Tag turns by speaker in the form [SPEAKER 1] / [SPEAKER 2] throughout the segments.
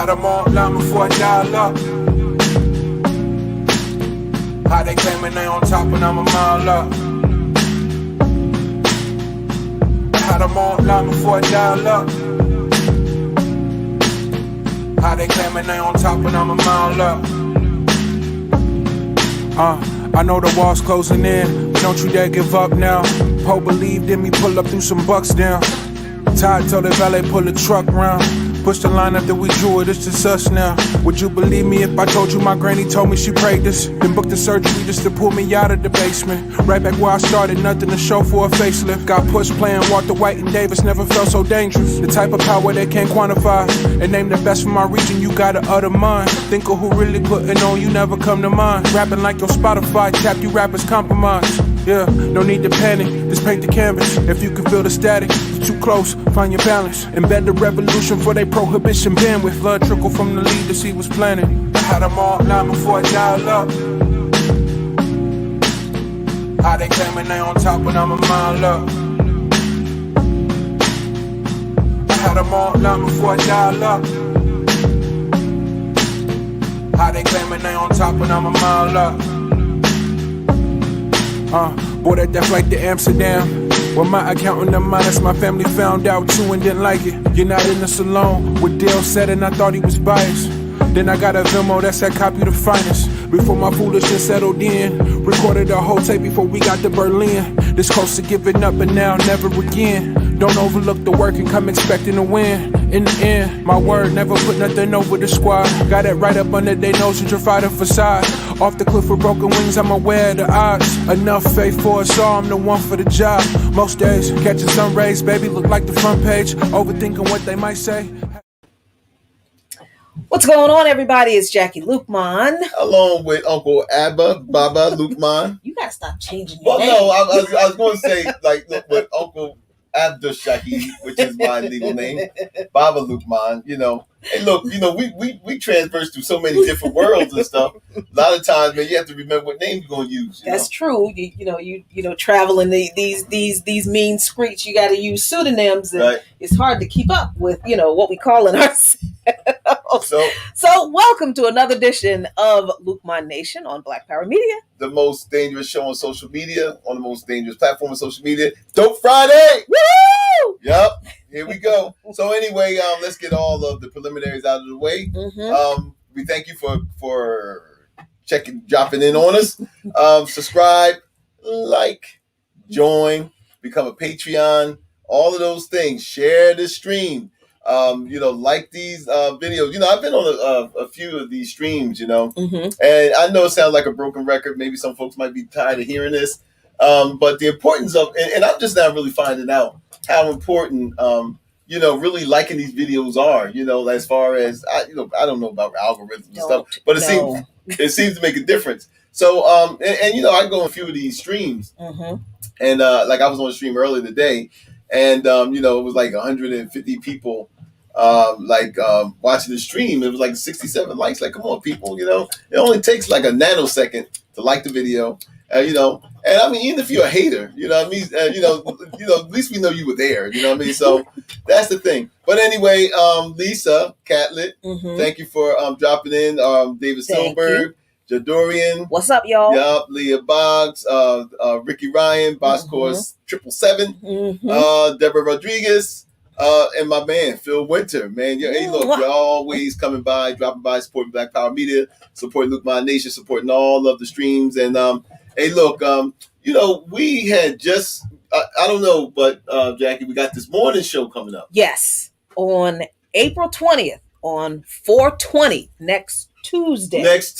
[SPEAKER 1] had them all line before I dial up. How they claiming they on top and I'm a mile up. Had them all line before I dial up. How they claiming they on top and I'm a mile up. I know the wall's closing in, but don't you dare give up now. Poe believed in me, pull up through some bucks down. Todd told the valet pull the truck round. Push the line after we drew it, it's just us now. Would you believe me if I told you my granny told me she prayed this? Then booked the surgery just to pull me out of the basement. Right back where I started, nothing to show for a facelift. Got pushed playing Walter White and Davis, never felt so dangerous. The type of power they can't quantify. And name the best from my region, you gotta utter mine. Think of who really putting on, you never come to mind. Rapping like your Spotify, tap you rappers compromise. Yeah, no need to panic, just paint the canvas. If you can feel the static, it's too close, find your balance. Embed the revolution for their prohibition bandwidth. Blood trickle from the leaders he was planning. I had them all line before I dial up. How they claiming they on top when I'm a mile up. I had them all line before I dial up. How they claiming they on top when I'm a mile up. Bought at that flight to Amsterdam. Well, my accountant and minus my family found out too and didn't like it. You're not in this alone. What Dale said and I thought he was biased. Then I got a Venmo that said copy the finest. Before my foolishness settled in. Recorded a whole tape before we got to Berlin. This close to giving up and now never again. Don't overlook the work and come expecting to win. In the end, my word, never put nothing over the squad. Got it right up under their nose and try the facade. Off the cliff with broken wings, I'm aware of the odds. Enough faith for us all, I'm the one for the job. Most days, catching sun rays, baby, look like the front page. Overthinking what they might say.
[SPEAKER 2] What's going on, everybody? It's Jacquie Lukman.
[SPEAKER 3] Along with Uncle Baba Lukman.
[SPEAKER 2] You gotta stop changing your name.
[SPEAKER 3] No, I was going to say, like, look, with Uncle Shaki, which is my legal name, Baba Lukman, you know. And look, you know, we transverse through so many different worlds and stuff. A lot of times, man, you have to remember what name you're going to use.
[SPEAKER 2] That's true. You know, traveling these mean streets, you got to use pseudonyms, and right. It's hard to keep up with, you know, what we call in ourselves. So welcome to another edition of Lukman Nation on Black Power Media.
[SPEAKER 3] The most dangerous show on social media, on the most dangerous platform on social media. Dope Friday!
[SPEAKER 2] Woo!
[SPEAKER 3] Yep. Here we go. So anyway, let's get all of the preliminaries out of the way. Mm-hmm. We thank you for dropping in on us. Subscribe, like, join, become a Patreon, all of those things. Share the stream. Like these videos. You know, I've been on a few of these streams, you know, and I know it sounds like a broken record. Maybe some folks might be tired of hearing this. But the importance of, and I'm just now really finding out how important, really liking these videos are, you know, as far as, I don't know about algorithms and stuff, but it seems to make a difference. So, I go on a few of these streams and like I was on a stream earlier today and, it was like 150 people watching the stream. It was like 67 likes. Like, come on, people, you know, it only takes like a nanosecond to like the video. And I mean, even if you're a hater, you know what I mean? At least we know you were there, you know what I mean? So that's the thing. But anyway, Lisa Catlett, thank you for dropping in. David Silberg, Jadorian.
[SPEAKER 2] What's up, y'all?
[SPEAKER 3] Yup, Leah Boggs, Ricky Ryan, Boscore's 777, Deborah Rodriguez, and my man, Phil Winter, man. Hey, look, you're always coming by, dropping by, supporting Black Power Media, supporting Lukman Nation, supporting all of the streams. And, hey, look, we had just, I don't know, but Jackie, we got this morning show coming up.
[SPEAKER 2] Yes, on April 20th, on 4/20, next Tuesday. Next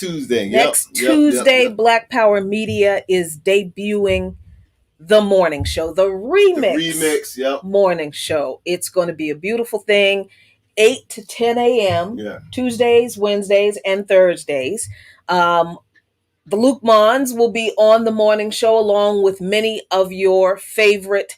[SPEAKER 2] Tuesday, Black Power Media is debuting the morning show, the remix morning show. It's going to be a beautiful thing, 8 to 10 a.m., Tuesdays, Wednesdays, and Thursdays. The Lukmans will be on the morning show along with many of your favorite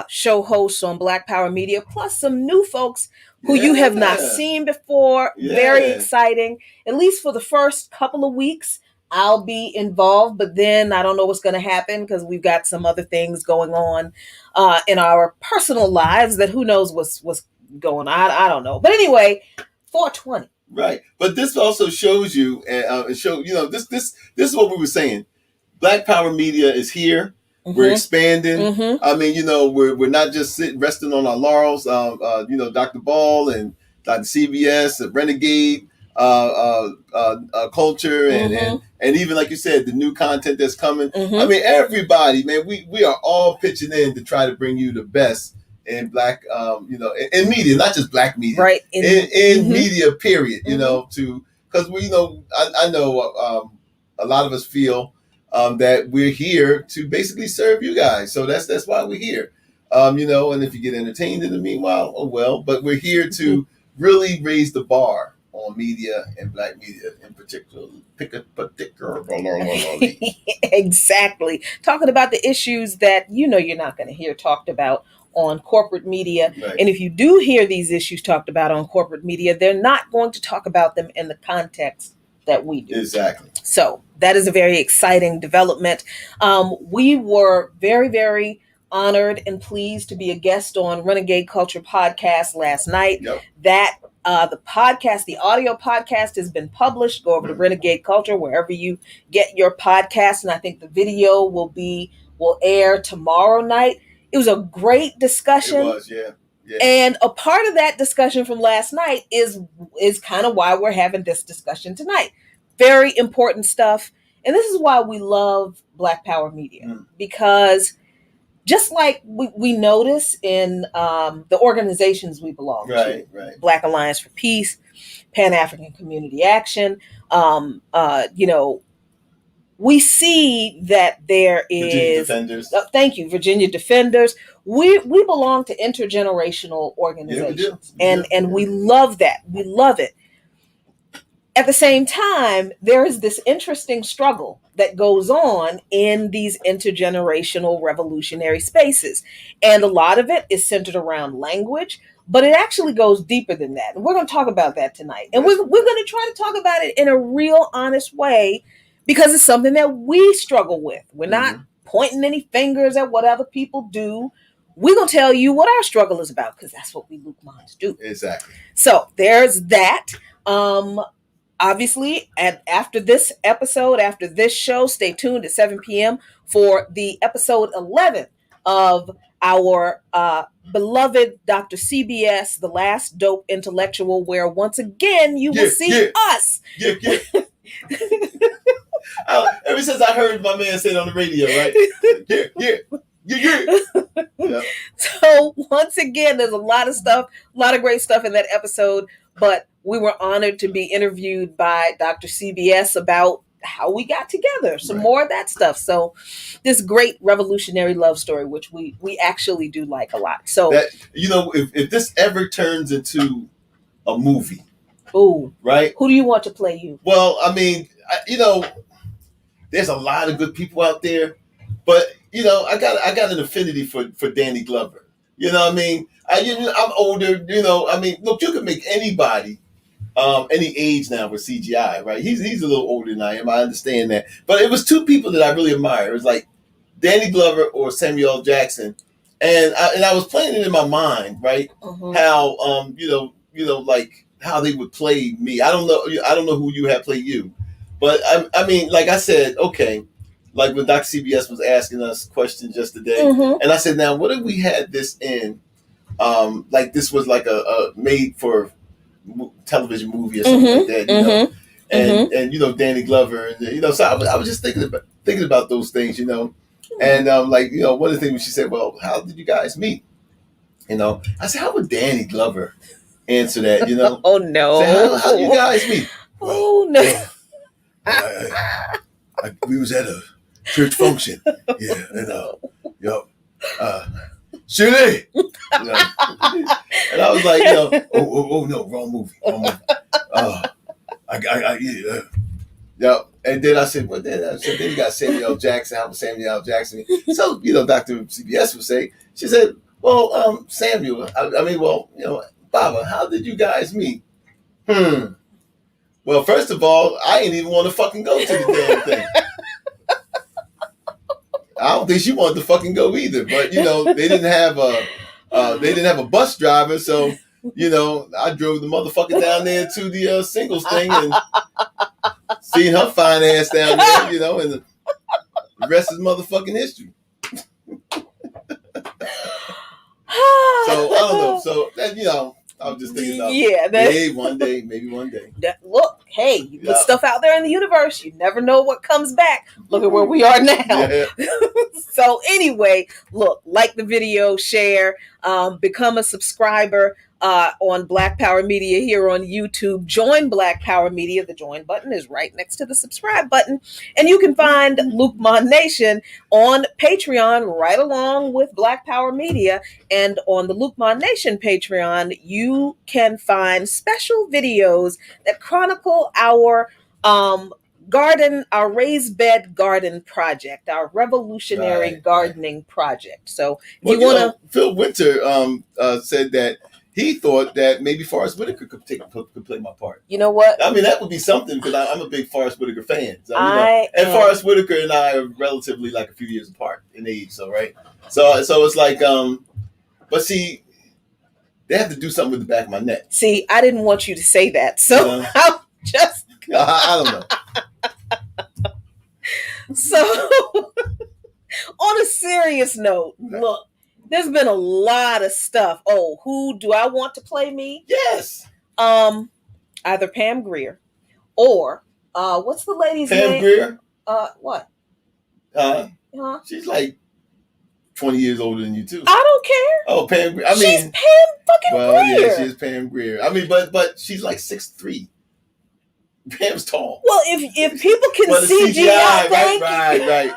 [SPEAKER 2] show hosts on Black Power Media, plus some new folks who you have not seen before. Very exciting. At least for the first couple of weeks, I'll be involved, but then I don't know what's going to happen because we've got some other things going on in our personal lives that who knows what's going on. I don't know. But anyway, 420.
[SPEAKER 3] Right. But this also shows you, this is what we were saying. Black Power Media is here. Mm-hmm. We're expanding. Mm-hmm. I mean, we're not just resting on our laurels. Dr. Ball and Dr. CBS, Renegade, Culture, and even like you said, the new content that's coming. Mm-hmm. I mean, everybody, man, we are all pitching in to try to bring you the best in Black, in media, not just Black media,
[SPEAKER 2] right?
[SPEAKER 3] In media, period. Because I know a lot of us feel that we're here to basically serve you guys. So that's why we're here. And if you get entertained in the meanwhile, oh well. But we're here to really raise the bar on media and Black media in particular.
[SPEAKER 2] Exactly. Talking about the issues that you're not going to hear talked about on corporate media. Right. And if you do hear these issues talked about on corporate media, they're not going to talk about them in the context that we do.
[SPEAKER 3] Exactly.
[SPEAKER 2] So that is a very exciting development. We were very, very honored and pleased to be a guest on Renegade Culture Podcast last night. Yep. That the audio podcast has been published. Go over to Renegade Culture, wherever you get your podcast. And I think the video will air tomorrow night. It was a great discussion.
[SPEAKER 3] It was, yeah.
[SPEAKER 2] And a part of that discussion from last night is kind of why we're having this discussion tonight. Very important stuff. And this is why we love Black Power Media. Because just like we notice in the organizations we belong to,
[SPEAKER 3] right.
[SPEAKER 2] Black Alliance for Peace, Pan-African Community Action, we see that there is
[SPEAKER 3] Virginia Defenders.
[SPEAKER 2] Thank you, Virginia Defenders. We belong to intergenerational organizations, and we love that. We love it. At the same time, there is this interesting struggle that goes on in these intergenerational revolutionary spaces, and a lot of it is centered around language, but it actually goes deeper than that. And we're going to talk about that tonight, and we're going to try to talk about it in a real, honest way. Because it's something that we struggle with. We're not pointing any fingers at what other people do. We're going to tell you what our struggle is about, because that's what we Luke Mons do.
[SPEAKER 3] Exactly.
[SPEAKER 2] So there's that. Obviously, after this episode, after this show, stay tuned at 7 p.m. for the episode 11 of our beloved Dr. CBS, The Last Dope Intellectual, where once again you will see us.
[SPEAKER 3] Yeah. Ever since I heard my man say it on the radio, right? Yeah.
[SPEAKER 2] So once again, there's a lot of stuff, a lot of great stuff in that episode, but we were honored to be interviewed by Dr. CBS about how we got together, some more of that stuff. So this great revolutionary love story, which we actually do like a lot. So
[SPEAKER 3] that, if this ever turns into a movie, right?
[SPEAKER 2] Who do you want to play you?
[SPEAKER 3] Well, I mean, there's a lot of good people out there, but I got an affinity for Danny Glover. You know what I mean? I'm older. I mean, look, you can make anybody any age now with CGI, right? He's a little older than I am. I understand that, but it was two people that I really admire. It was like Danny Glover or Samuel L. Jackson, and I was playing it in my mind, right? How like how they would play me. I don't know who you had play you. But I mean, like I said, okay, like when Dr. CBS was asking us questions just today, and I said, now, what if we had this in, like this was like a made for television movie or something like that, and Danny Glover, and so I was just thinking about those things, and one of the things she said, well, how did you guys meet? I said, how would Danny Glover answer that?
[SPEAKER 2] Oh no,
[SPEAKER 3] say, how you guys meet?
[SPEAKER 2] Oh no.
[SPEAKER 3] We was at a church function, and Shirley, and I was like, oh no, wrong movie. And then I said, then you got Samuel L. Jackson. How was Samuel L. Jackson? So Dr. CBS would say, she said, well, Samuel, Baba, how did you guys meet? Well, first of all, I didn't even want to fucking go to the damn thing. I don't think she wanted to fucking go either. But they didn't have a bus driver, so you know, I drove the motherfucker down there to the singles thing and seen her fine ass down there, you know, and the rest is motherfucking history. So I don't know. So that, you know, I was just thinking about maybe one day.
[SPEAKER 2] Look, hey, you put stuff out there in the universe. You never know what comes back. Look at where we are now. Yeah. So anyway, look, like the video, share, become a subscriber on Black Power Media here on YouTube. Join Black Power Media. The join button is right next to the subscribe button. And you can find Luke Mon Nation on Patreon right along with Black Power Media. And on the Luke Mon Nation Patreon, you can find special videos that chronicle our garden, our raised bed garden project, our revolutionary gardening project. So if you want to...
[SPEAKER 3] Phil Winter said that he thought that maybe Forrest Whitaker could play my part.
[SPEAKER 2] You know what?
[SPEAKER 3] I mean, that would be something because I'm a big Forrest Whitaker fan. So, and Forrest Whitaker and I are relatively like a few years apart in age. So, right. So it's like, but see, they have to do something with the back of my neck.
[SPEAKER 2] See, I didn't want you to say that. So I'm just...
[SPEAKER 3] I don't know.
[SPEAKER 2] So on a serious note, look, there's been a lot of stuff. Oh, who do I want to play me?
[SPEAKER 3] Yes.
[SPEAKER 2] Either Pam Grier or what's the lady's name?
[SPEAKER 3] Pam Grier?
[SPEAKER 2] What?
[SPEAKER 3] She's like 20 years older than you too.
[SPEAKER 2] I don't care.
[SPEAKER 3] Oh, Pam Grier. I mean,
[SPEAKER 2] she's Pam fucking Grier.
[SPEAKER 3] Well, yeah, she is Pam Grier. I mean, but she's like 6'3". Pam's tall.
[SPEAKER 2] Well, if people can see CGI,
[SPEAKER 3] right.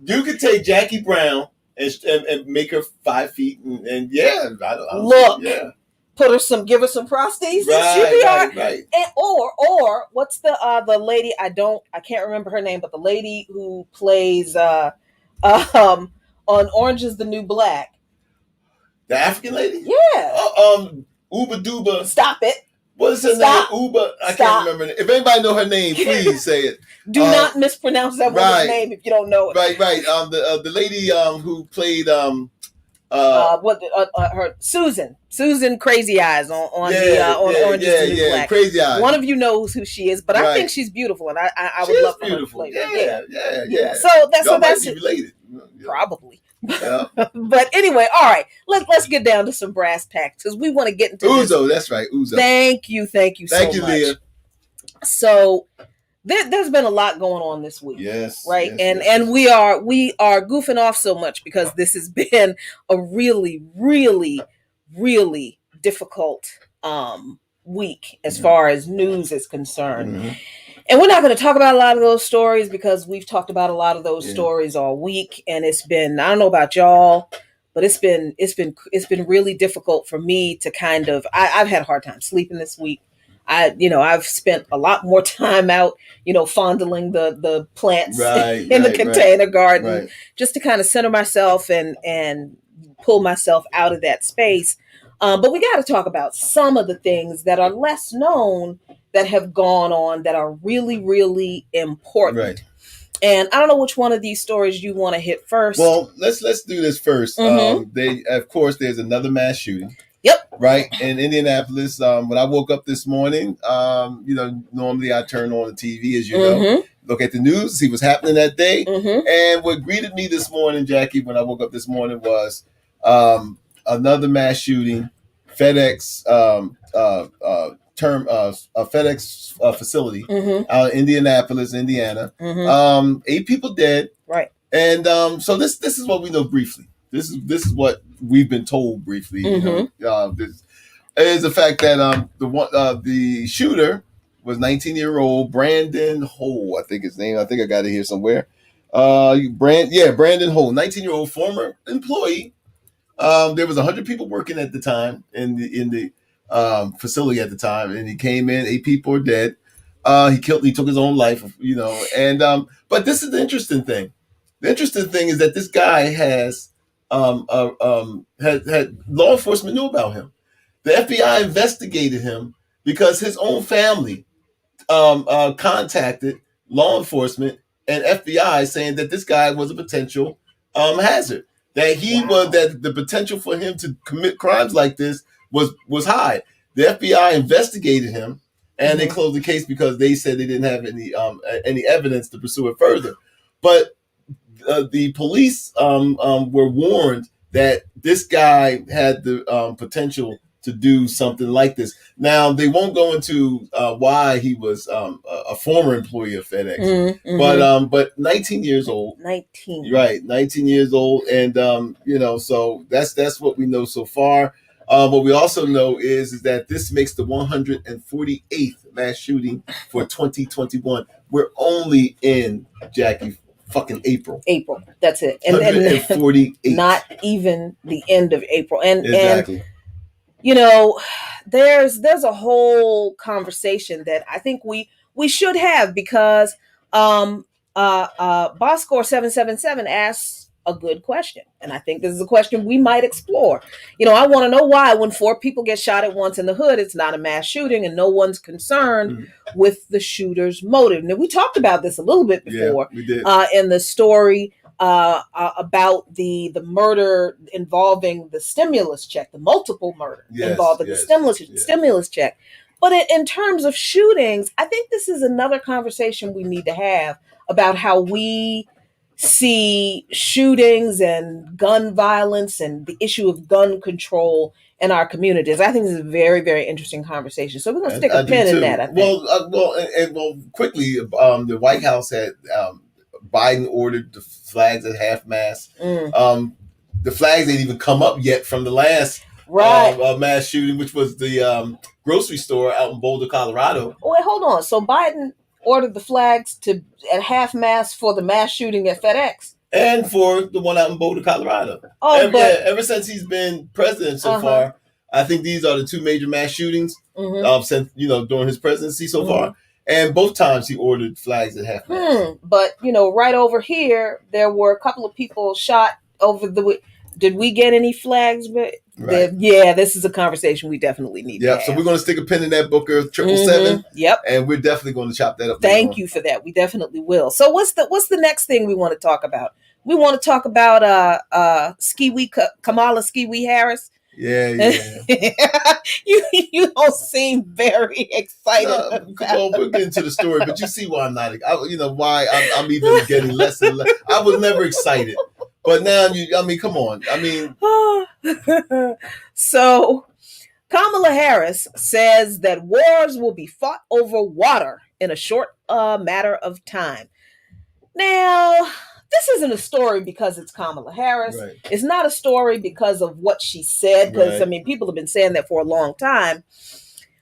[SPEAKER 3] You could take Jackie Brown and make her 5 feet, and yeah, I don't
[SPEAKER 2] look,
[SPEAKER 3] yeah.
[SPEAKER 2] Give her some prostheses.
[SPEAKER 3] Right.
[SPEAKER 2] And, or what's the lady? I can't remember her name, but the lady who plays on Orange Is the New Black.
[SPEAKER 3] The African lady?
[SPEAKER 2] Yeah.
[SPEAKER 3] Uba Duba.
[SPEAKER 2] Stop it.
[SPEAKER 3] What is her name? Uba. I can't remember. If anybody know her name, please say it.
[SPEAKER 2] Do not mispronounce that woman's name if you don't know it.
[SPEAKER 3] Right. The lady who played
[SPEAKER 2] her Susan Crazy Eyes on Orange Is the New Black.
[SPEAKER 3] Crazy Eyes.
[SPEAKER 2] One of you knows who she is, but I think she's beautiful, and I would love for her to play her. Yeah. So that's
[SPEAKER 3] related.
[SPEAKER 2] Probably. Yeah. But anyway, all right. Let's get down to some brass tacks because we want to get into
[SPEAKER 3] Uzo. This. That's right, Uzo.
[SPEAKER 2] Thank you so much.
[SPEAKER 3] Leah.
[SPEAKER 2] So there's been a lot going on this week.
[SPEAKER 3] Yes.
[SPEAKER 2] Right. And we are goofing off so much because this has been a really, really, really difficult week as far as news is concerned. Mm-hmm. And we're not going to talk about a lot of those stories because we've talked about a lot of those stories all week. And it's been, I don't know about y'all, but it's been really difficult for me to kind of, I've had a hard time sleeping this week. I've spent a lot more time out, fondling the plants in the container garden just to kind of center myself and pull myself out of that space. But we got to talk about some of the things that are less known that have gone on that are really, really important. Right. And I don't know which one of these stories you want to hit first.
[SPEAKER 3] Well, let's do this first. Mm-hmm. There's another mass shooting.
[SPEAKER 2] Yep.
[SPEAKER 3] Right. In Indianapolis. When I woke up this morning, normally I turn on the TV, as you know, look at the news, see what's happening that day. Mm-hmm. And what greeted me this morning, Jackie, when I woke up this morning was another mass shooting, FedEx FedEx facility out in Indianapolis, Indiana. 8 people dead.
[SPEAKER 2] Right.
[SPEAKER 3] And so this is what we know briefly. This is what we've been told briefly. This is the fact that the shooter was 19-year-old Brandon Ho, I think his name. I think I got it here somewhere. Brandon Ho, 19-year-old former employee. There was 100 people working at the time in the facility at the time, and he came in. 8 people are dead. He took his own life, and but this is the interesting thing. The interesting thing is that this guy has had law enforcement knew about him. The FBI investigated him because his own family contacted law enforcement and FBI saying that this guy was a potential hazard. That he was that the potential for him to commit crimes like this was high. The FBI investigated him, and they closed the case because they said they didn't have any evidence to pursue it further. But the police were warned that this guy had the potential to do something like this. Now, they won't go into why he was a former employee of FedEx, but 19 years old.
[SPEAKER 2] 19.
[SPEAKER 3] Right, 19 years old. And, so that's what we know so far. What we also know is that this makes the 148th mass shooting for 2021. We're only in, Jacquie, fucking April.
[SPEAKER 2] That's it. And
[SPEAKER 3] 148.
[SPEAKER 2] Not even the end of April. And
[SPEAKER 3] exactly.
[SPEAKER 2] There's a whole conversation that I think we should have, because Boscore 777 asks a good question, and I think this is a question we might explore. I want to know why, when 4 people get shot at once in the hood, it's not a mass shooting, and no one's concerned with the shooter's motive. Now, we talked about this a little bit before,
[SPEAKER 3] we did.
[SPEAKER 2] In the story about the murder involving the stimulus check, the multiple murder involving the stimulus check. But in terms of shootings, I think this is another conversation we need to have about how we see shootings and gun violence and the issue of gun control in our communities. I think this is a very, very interesting conversation. So we're going to stick a pin in that, I think.
[SPEAKER 3] Well, quickly, the White House had Biden ordered the flags at half-mast. The flags ain't even come up yet from the last mass shooting, which was the grocery store out in Boulder, Colorado.
[SPEAKER 2] Oh, wait, hold on. So Biden ordered the flags at half-mast for the mass shooting at FedEx?
[SPEAKER 3] And for the one out in Boulder, Colorado. Ever since he's been president so far, I think these are the 2 major mass shootings since during his presidency so far. And both times he ordered flags at half-mast.
[SPEAKER 2] But right over here, there were a couple of people shot over the. Did we get any flags?
[SPEAKER 3] Right.
[SPEAKER 2] This is a conversation we definitely need to have.
[SPEAKER 3] So we're going to stick a pin in that, Booker 777.
[SPEAKER 2] Yep.
[SPEAKER 3] And we're definitely going to chop that up.
[SPEAKER 2] Thank you for that. We definitely will. So what's the next thing we want to talk about? We want to talk about Kamala Harris.
[SPEAKER 3] Yeah.
[SPEAKER 2] You don't seem very excited.
[SPEAKER 3] Well, we'll get into the story, but you see why I'm not. Why I'm even getting less and less. I was never excited, but now come on.
[SPEAKER 2] So Kamala Harris says that wars will be fought over water in a short matter of time. Now, this isn't a story because it's Kamala Harris.
[SPEAKER 3] Right.
[SPEAKER 2] It's not a story because of what she said, because people have been saying that for a long time.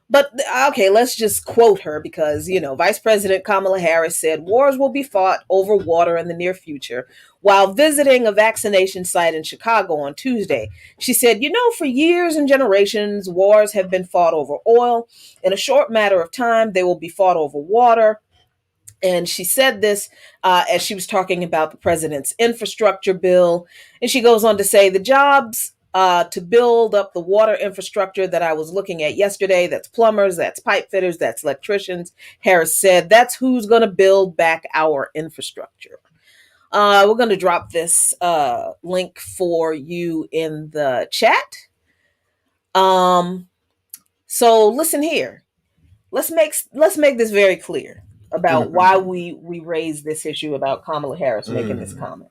[SPEAKER 2] But okay, let's just quote her, because Vice President Kamala Harris said wars will be fought over water in the near future while visiting a vaccination site in Chicago on Tuesday. She said, for years and generations, wars have been fought over oil. In a short matter of time, they will be fought over water. And she said this as she was talking about the president's infrastructure bill. And she goes on to say, the jobs to build up the water infrastructure that I was looking at yesterday, that's plumbers, that's pipe fitters, that's electricians. Harris said, that's who's going to build back our infrastructure. We're going to drop this link for you in the chat. So listen here. Let's make this very clear about why we raise this issue about Kamala Harris making this comment.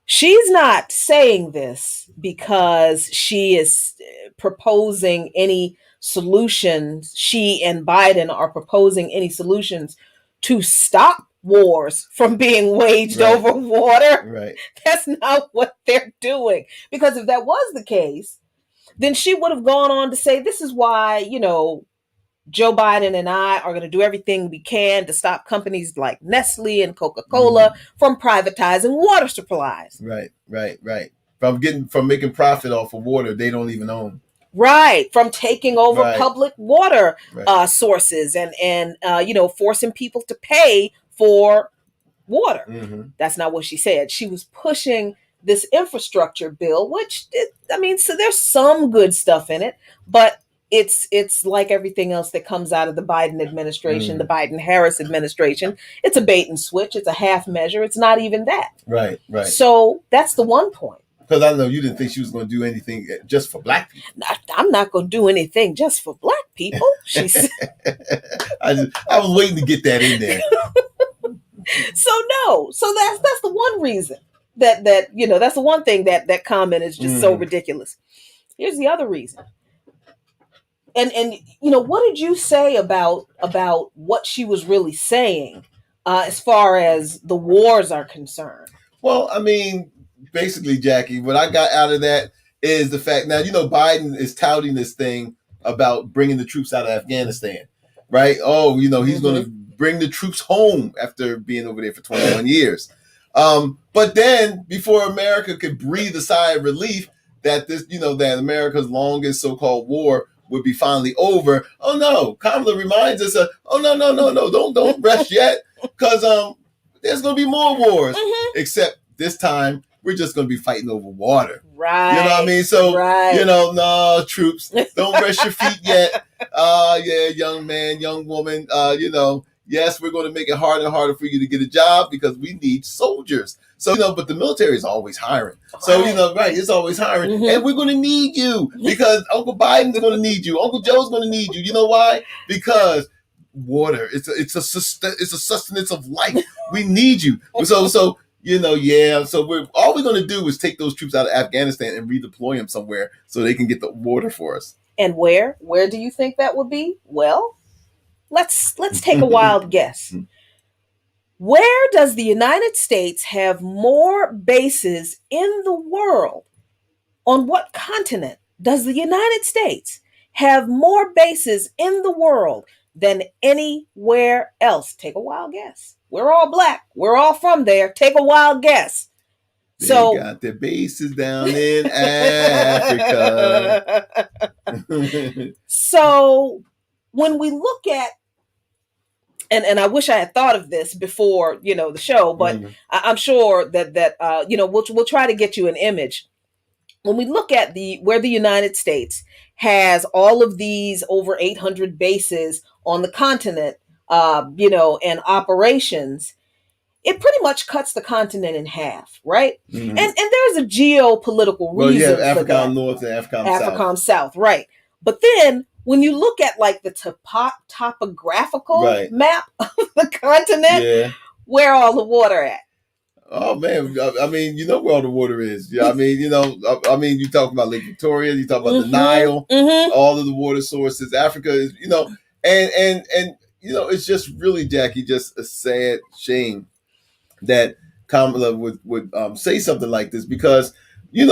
[SPEAKER 2] She's not saying this because she is proposing any solutions. She and Biden are proposing any solutions to stop wars from being waged over water.
[SPEAKER 3] Right.
[SPEAKER 2] That's not what they're doing. Because if that was the case, then she would have gone on to say, this is why, Joe Biden and I are going to do everything we can to stop companies like Nestle and Coca-Cola from privatizing water supplies.
[SPEAKER 3] Right. From making profit off of water they don't even own.
[SPEAKER 2] Right. From taking over public water sources and forcing people to pay for water. That's not what she said. She was pushing this infrastructure bill, which, so there's some good stuff in it, but it's like everything else that comes out of the Biden administration, the Biden-Harris administration. It's a bait and switch. It's a half measure. It's not even that.
[SPEAKER 3] Right.
[SPEAKER 2] So that's the one point.
[SPEAKER 3] Because I know you didn't think she was going to do anything just for black people.
[SPEAKER 2] I'm not going to do anything just for black people. She said.
[SPEAKER 3] I was waiting to get that in there.
[SPEAKER 2] So that's the one reason that that's the one thing that comment is just so ridiculous. Here's the other reason. And what did you say about what she was really saying as far as the wars are concerned?
[SPEAKER 3] Well, I mean, basically, Jackie, what I got out of that is the fact now, Biden is touting this thing about bringing the troops out of Afghanistan, right? Oh, he's going to bring the troops home after being over there for 21 years. But then before America could breathe a sigh of relief that that America's longest so-called war would be finally over. Oh no, Kamala reminds us no, don't rush yet, because there's gonna be more wars. Except this time we're just gonna be fighting over water.
[SPEAKER 2] Right.
[SPEAKER 3] You know what I mean? So no, troops, don't rest your feet yet. Yeah, young man, young woman, yes, we're gonna make it harder and harder for you to get a job because we need soldiers. So, but the military is always hiring. So, it's always hiring. And we're going to need you because Uncle Biden's going to need you. Uncle Joe's going to need you. You know why? Because water, it's a sustenance of life. We need you. So, So all we're going to do is take those troops out of Afghanistan and redeploy them somewhere so they can get the water for us.
[SPEAKER 2] And where do you think that would be? Well, let's take a wild guess. Where does the United States have more bases in the world? On what continent does the United States have more bases in the world than anywhere else? Take a wild guess. We're all black. We're all from there. Take a wild guess.
[SPEAKER 3] They got their bases down in Africa.
[SPEAKER 2] So when we look at, and I wish I had thought of this before, the show, but I'm sure that we'll try to get you an image. When we look at where the United States has all of these over 800 bases on the continent, and operations, it pretty much cuts the continent in half, right? And there's a geopolitical reason. Well, you have
[SPEAKER 3] AFRICOM North and
[SPEAKER 2] AFRICOM South, right? But then when you look at like the topographical map of the continent, where all the water at?
[SPEAKER 3] Oh man, I mean, where all the water is. Yeah, I mean, you talk about Lake Victoria, you talk about the Nile, all of the water sources. Africa is, and it's just really, Jackie, just a sad shame that Kamala would say something like this, because here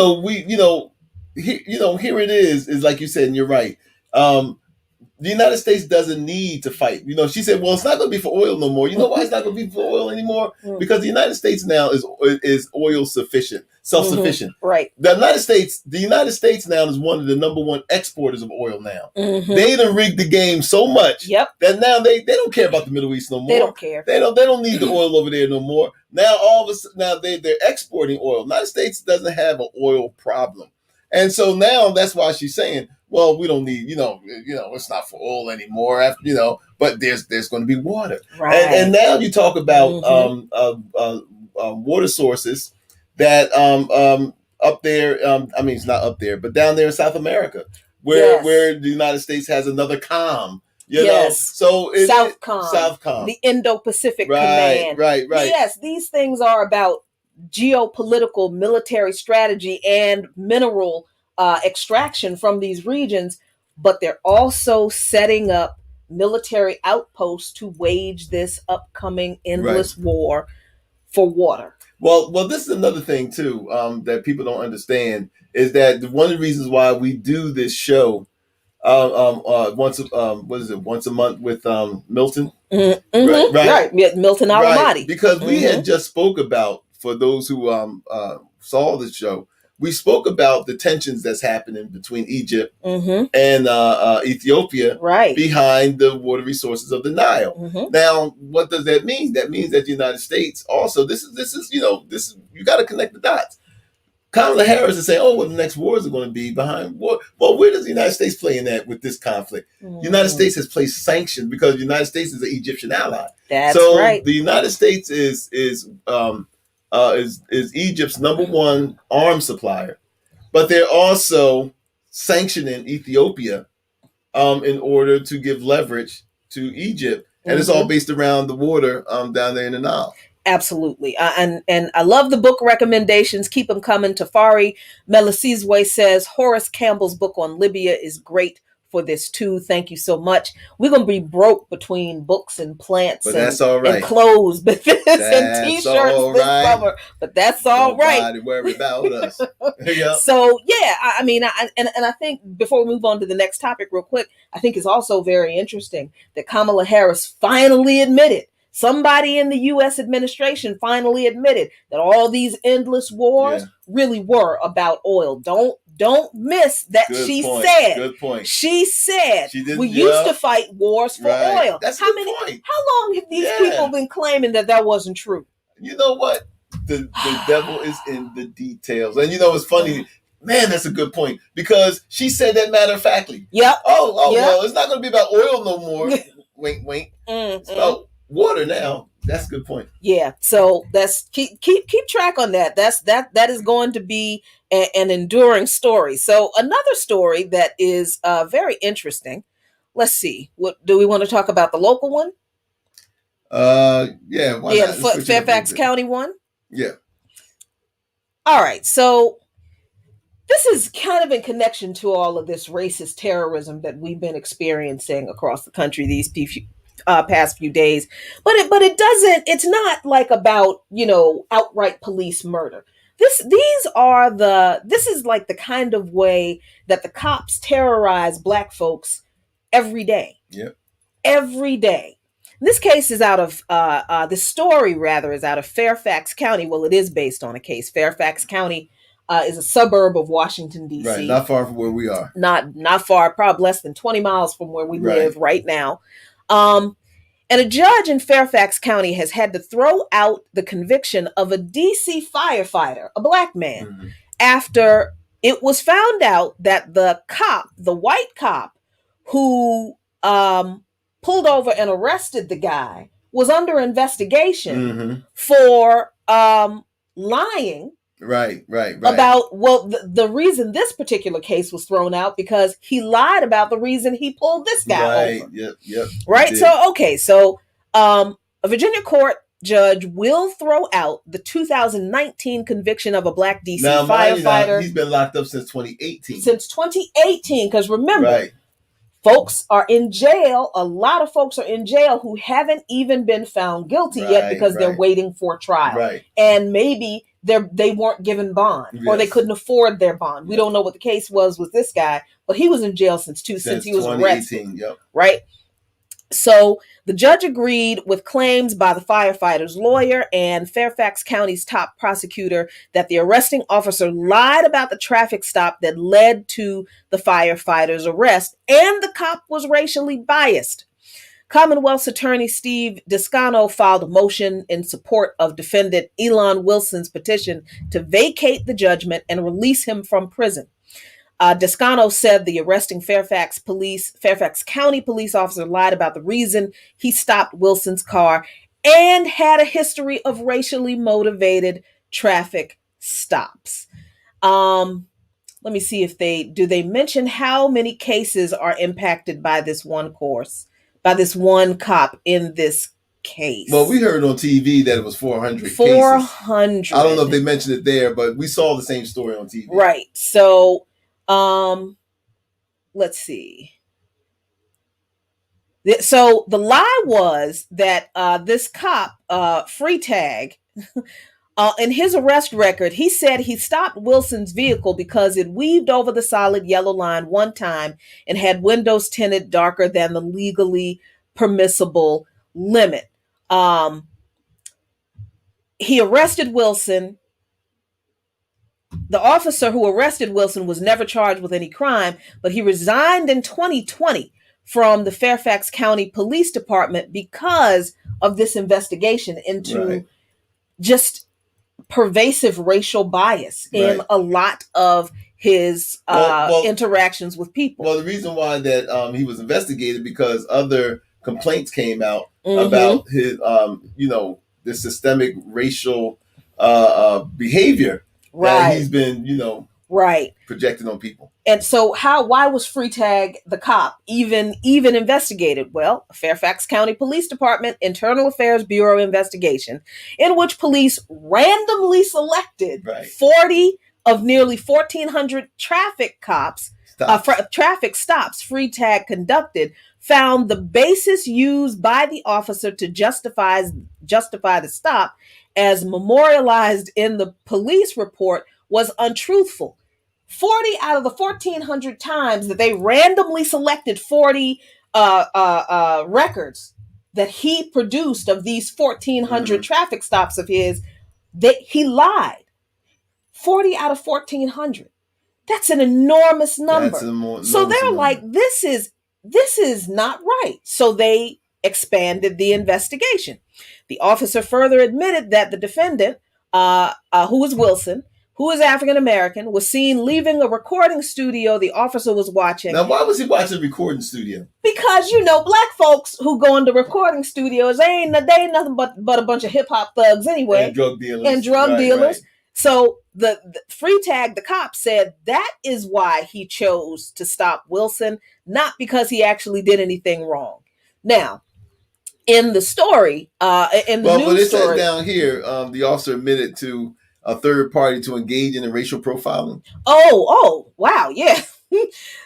[SPEAKER 3] it is like you said, and you're right. The United States doesn't need to fight. She said, well, it's not going to be for oil no more. You know why it's not going to be for oil anymore? Because the United States now is oil sufficient, self-sufficient.
[SPEAKER 2] Right.
[SPEAKER 3] The United States now is one of the number one exporters of oil now. They done rigged the game so much that now they don't care about the Middle East no more.
[SPEAKER 2] They don't care.
[SPEAKER 3] They don't need the oil over there no more. Now all of a sudden, they're exporting oil. The United States doesn't have an oil problem. And so now that's why she's saying, well, we don't need, it's not for oil anymore, but there's going to be water.
[SPEAKER 2] Right.
[SPEAKER 3] And now you talk about water sources that up there, it's not up there, but down there in South America, where the United States has another COM. So Southcom,
[SPEAKER 2] the Indo-Pacific Command.
[SPEAKER 3] Right.
[SPEAKER 2] Yes, these things are about geopolitical military strategy and mineral extraction from these regions, but they're also setting up military outposts to wage this upcoming endless war for water.
[SPEAKER 3] Well, this is another thing too that people don't understand, is that one of the reasons why we do this show once a month with Milton,
[SPEAKER 2] right? Yeah, Milton Aramati,
[SPEAKER 3] because we had just spoke about, for those who saw the show, we spoke about the tensions that's happening between Egypt and Ethiopia behind the water resources of the Nile. Now, what does that mean? That means that the United States also, this is you got to connect the dots. Kamala Harris is saying, the next wars are going to be behind war. Well, where does the United States play in that with this conflict? The United States has placed sanctions because the United States is an Egyptian ally.
[SPEAKER 2] That's right.
[SPEAKER 3] The United States is is Egypt's #1 arms supplier, but they're also sanctioning Ethiopia in order to give leverage to Egypt, and it's all based around the water down there in the Nile.
[SPEAKER 2] Absolutely. And I love the book recommendations. Keep them coming. Tafari Melisizwe says Horace Campbell's book on Libya is great for this too. Thank you so much. We're going to be broke between books and plants
[SPEAKER 3] that's all right.
[SPEAKER 2] and clothes and t-shirts this summer. But that's all right.
[SPEAKER 3] Nobody worry about us.
[SPEAKER 2] Yep. So, yeah, I mean, I think before we move on to the next topic real quick, I think it's also very interesting that Kamala Harris finally admitted, somebody in the U.S. administration finally admitted that all these endless wars really were about oil. Don't miss that. Good point. She said we used to fight wars for oil.
[SPEAKER 3] That's
[SPEAKER 2] How long have these people been claiming that wasn't true?
[SPEAKER 3] You know what? The devil is in the details. And you know it's funny, man, that's a good point. Because she said that matter-of-factly.
[SPEAKER 2] Yep.
[SPEAKER 3] Well, it's not gonna be about oil no more. Wink, wink. It's about water now. That's a good point.
[SPEAKER 2] Yeah. So that's keep track on that. That is going to be an enduring story. So another story that is very interesting. Let's see. What do we want to talk about? The local one?
[SPEAKER 3] Yeah. Why not?
[SPEAKER 2] The Fairfax County one.
[SPEAKER 3] Yeah. All
[SPEAKER 2] right. So this is kind of in connection to all of this racist terrorism that we've been experiencing across the country these past few days, but it doesn't. It's not like about outright police murder. This is like the kind of way that the cops terrorize Black folks every day.
[SPEAKER 3] Yep.
[SPEAKER 2] Every day. This case is out of this story rather is out of Fairfax County. Well, it is based on a case. Fairfax County is a suburb of Washington, D.C.
[SPEAKER 3] Right, not far from where we are.
[SPEAKER 2] Not far, probably less than 20 miles from where we live right now. And a judge in Fairfax County has had to throw out the conviction of a D.C. firefighter, a Black man, after it was found out that the white cop who pulled over and arrested the guy was under investigation for lying.
[SPEAKER 3] Right.
[SPEAKER 2] About, the reason this particular case was thrown out because he lied about the reason he pulled this guy over.
[SPEAKER 3] Yep.
[SPEAKER 2] Right. So, a Virginia court judge will throw out the 2019 conviction of a Black DC firefighter.
[SPEAKER 3] He's been locked up since 2018.
[SPEAKER 2] Because remember, folks are in jail. A lot of folks are in jail who haven't even been found guilty yet because they're waiting for trial.
[SPEAKER 3] Right.
[SPEAKER 2] And maybe they weren't given bond or they couldn't afford their bond. We don't know what the case was with this guy, but he was in jail since he was arrested.
[SPEAKER 3] Yep.
[SPEAKER 2] Right. So the judge agreed with claims by the firefighter's lawyer and Fairfax County's top prosecutor that the arresting officer lied about the traffic stop that led to the firefighter's arrest, and the cop was racially biased. Commonwealth's attorney Steve Descano filed a motion in support of defendant Elon Wilson's petition to vacate the judgment and release him from prison. Descano said the arresting Fairfax County police officer lied about the reason he stopped Wilson's car and had a history of racially motivated traffic stops. Let me see if they mention how many cases are impacted by this one cop in this case.
[SPEAKER 3] Well, we heard on TV that it was 400 cases. I don't know if they mentioned it there, but we saw the same story on TV.
[SPEAKER 2] Right. So, let's see. So the lie was that this cop, Freetag, in his arrest record, he said he stopped Wilson's vehicle because it weaved over the solid yellow line one time and had windows tinted darker than the legally permissible limit. He arrested Wilson. The officer who arrested Wilson was never charged with any crime, but he resigned in 2020 from the Fairfax County Police Department because of this investigation into just pervasive racial bias in a lot of his interactions with people.
[SPEAKER 3] Well, the reason why that he was investigated because other complaints came out about his, the systemic racial behavior that he's been, projecting on people.
[SPEAKER 2] And so why was Freitag, the cop, even investigated? Well, Fairfax County Police Department Internal Affairs Bureau investigation, in which police randomly selected 40 of nearly 1,400 traffic stops Freitag conducted, found the basis used by the officer to justify the stop, as memorialized in the police report, was untruthful. 40 out of the 1,400 times that they randomly selected 40 records that he produced of these 1,400 traffic stops of his, he lied. 40 out of 1,400. That's an enormous number. So they're like, this is not right. So they expanded the investigation. The officer further admitted that the defendant, who was Wilson, who is African-American, was seen leaving a recording studio the officer was watching.
[SPEAKER 3] Now, why was he watching a recording studio?
[SPEAKER 2] Because, black folks who go into recording studios, they ain't nothing but a bunch of hip-hop thugs anyway.
[SPEAKER 3] And drug dealers.
[SPEAKER 2] Right. So the Freitag, the cop, said that is why he chose to stop Wilson, not because he actually did anything wrong. Now, in the story, news
[SPEAKER 3] it says down here, the officer admitted to a third party to engage in racial profiling.
[SPEAKER 2] Oh, wow, yeah.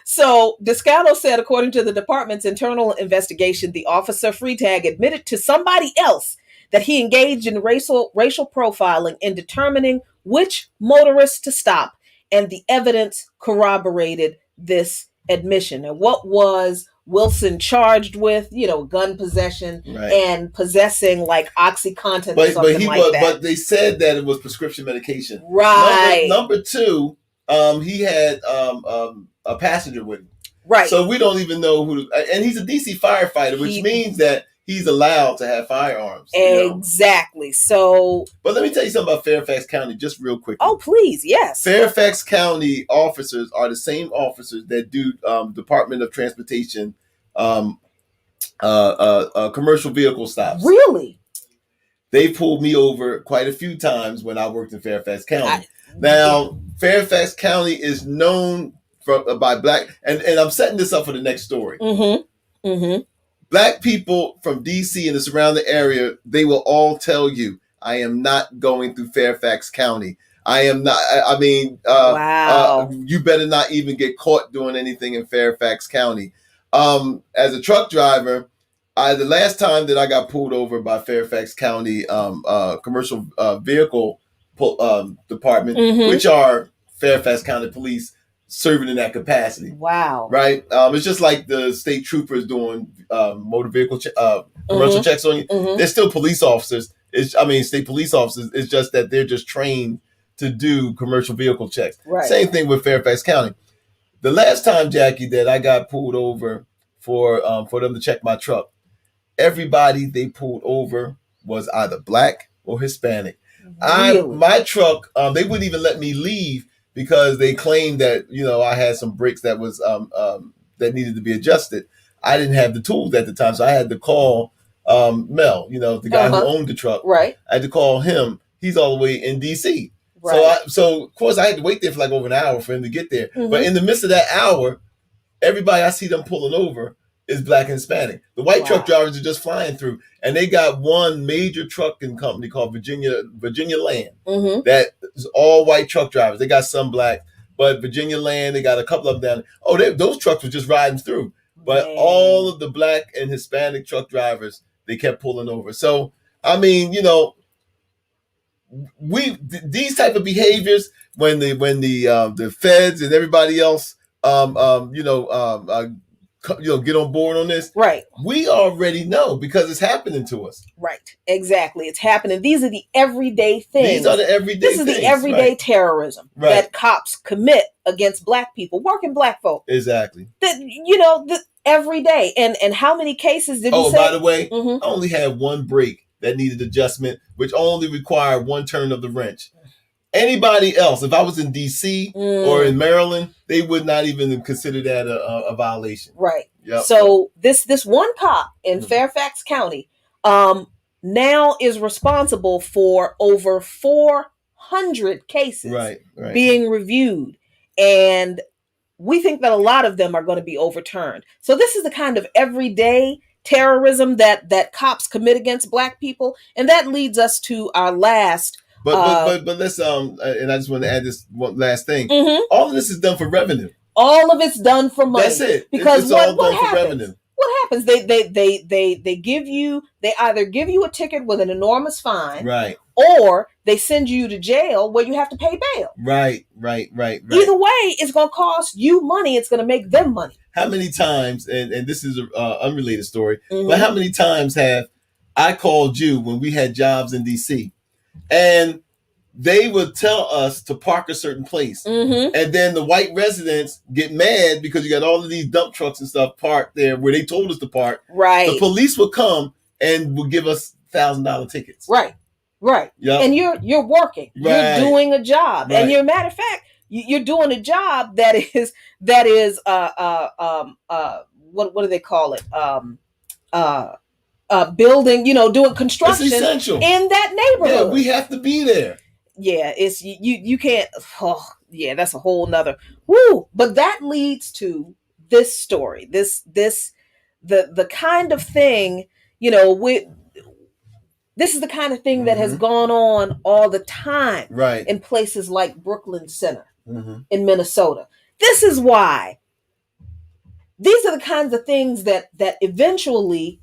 [SPEAKER 2] So Descano said, according to the department's internal investigation, the officer Freitag admitted to somebody else that he engaged in racial profiling in determining which motorists to stop, and the evidence corroborated this admission. And what was Wilson charged with? Gun possession and possessing like OxyContin or something like that.
[SPEAKER 3] But they said that it was prescription medication.
[SPEAKER 2] Right.
[SPEAKER 3] Number two, he had a passenger with him.
[SPEAKER 2] Right.
[SPEAKER 3] So we don't even know and he's a DC firefighter, which means that he's allowed to have firearms.
[SPEAKER 2] Exactly. So.
[SPEAKER 3] But let me tell you something about Fairfax County just real quick.
[SPEAKER 2] Oh, please. Yes.
[SPEAKER 3] Fairfax County officers are the same officers that do Department of Transportation commercial vehicle stops.
[SPEAKER 2] Really?
[SPEAKER 3] They pulled me over quite a few times when I worked in Fairfax County. Now, Fairfax County is known by black, and I'm setting this up for the next story.
[SPEAKER 2] Mm-hmm. Mm-hmm.
[SPEAKER 3] Black people from DC and the surrounding area, they will all tell you, I am not going through Fairfax County. I am not.
[SPEAKER 2] Wow.
[SPEAKER 3] You better not even get caught doing anything in Fairfax County. As a truck driver, the last time that I got pulled over by Fairfax County commercial vehicle department, which are Fairfax County police serving in that capacity.
[SPEAKER 2] Wow.
[SPEAKER 3] Right? It's just like the state troopers doing motor vehicle commercial checks on you. They're still police officers. State police officers. It's just that they're just trained to do commercial vehicle checks.
[SPEAKER 2] Right.
[SPEAKER 3] Same thing with Fairfax County. The last time, Jackie, that I got pulled over for them to check my truck, everybody they pulled over was either black or Hispanic.
[SPEAKER 2] Really?
[SPEAKER 3] My truck, they wouldn't even let me leave because they claimed that I had some brakes that was that needed to be adjusted. I didn't have the tools at the time, so I had to call Mel, the guy who owned the truck.
[SPEAKER 2] Right.
[SPEAKER 3] I had to call him. He's all the way in DC.
[SPEAKER 2] Right.
[SPEAKER 3] So of course I had to wait there for like over an hour for him to get there. But in the midst of that hour, everybody I see them pulling over is black and Hispanic. The white truck drivers are just flying through, and they got one major trucking company called Virginia Land. That is all white truck drivers. They got some black, but Virginia Land, they got a couple of them down. Oh, those trucks were just riding through. But all of the black and Hispanic truck drivers, they kept pulling over. So these type of behaviors when the feds and everybody else get on board on this,
[SPEAKER 2] right?
[SPEAKER 3] We already know because it's happening to us.
[SPEAKER 2] Right, exactly. It's happening. These are the everyday things.
[SPEAKER 3] These are the everyday
[SPEAKER 2] things. This is the everyday terrorism that cops commit against black people, working black folk.
[SPEAKER 3] Exactly.
[SPEAKER 2] Every day. And how many cases did you say?
[SPEAKER 3] Oh, by the way, I only had one brake that needed adjustment, which only required one turn of the wrench. Anybody else, if I was in DC or in Maryland, they would not even consider that a violation.
[SPEAKER 2] Right.
[SPEAKER 3] Yep.
[SPEAKER 2] So this one cop in Fairfax County now is responsible for over 4 100 cases
[SPEAKER 3] right.
[SPEAKER 2] being reviewed, and we think that a lot of them are going to be overturned. So this is the kind of everyday terrorism that cops commit against Black people, and that leads us to our last.
[SPEAKER 3] But let's and I just want to add this one last thing. All of this is done for revenue.
[SPEAKER 2] All of it's done for money.
[SPEAKER 3] That's it.
[SPEAKER 2] Because
[SPEAKER 3] it's
[SPEAKER 2] what
[SPEAKER 3] all done
[SPEAKER 2] happens?
[SPEAKER 3] for revenue.
[SPEAKER 2] What happens? They give you, they either give you a ticket with an enormous fine,
[SPEAKER 3] right,
[SPEAKER 2] or they send you to jail where you have to pay bail.
[SPEAKER 3] Right.
[SPEAKER 2] Either way, it's going to cost you money. It's going to make them money.
[SPEAKER 3] How many times, and this is an unrelated story, but how many times have I called you when we had jobs in D.C., and they would tell us to park a certain place. And then the white residents get mad because you got all of these dump trucks and stuff parked there where they told us to park.
[SPEAKER 2] Right.
[SPEAKER 3] The police would come and would give us $1,000 tickets.
[SPEAKER 2] Right. Yep. And you're working. Right. You're doing a job. Right. And you're, matter of fact, you're doing a job that is what do they call it? Building, doing construction in that neighborhood.
[SPEAKER 3] Yeah, we have to be there.
[SPEAKER 2] Yeah, it's you can't. Oh, yeah, that's a whole nother. Woo! But that leads to this story. The kind of thing, this is the kind of thing that has gone on all the time,
[SPEAKER 3] right,
[SPEAKER 2] in places like Brooklyn Center in Minnesota. This is why these are the kinds of things that eventually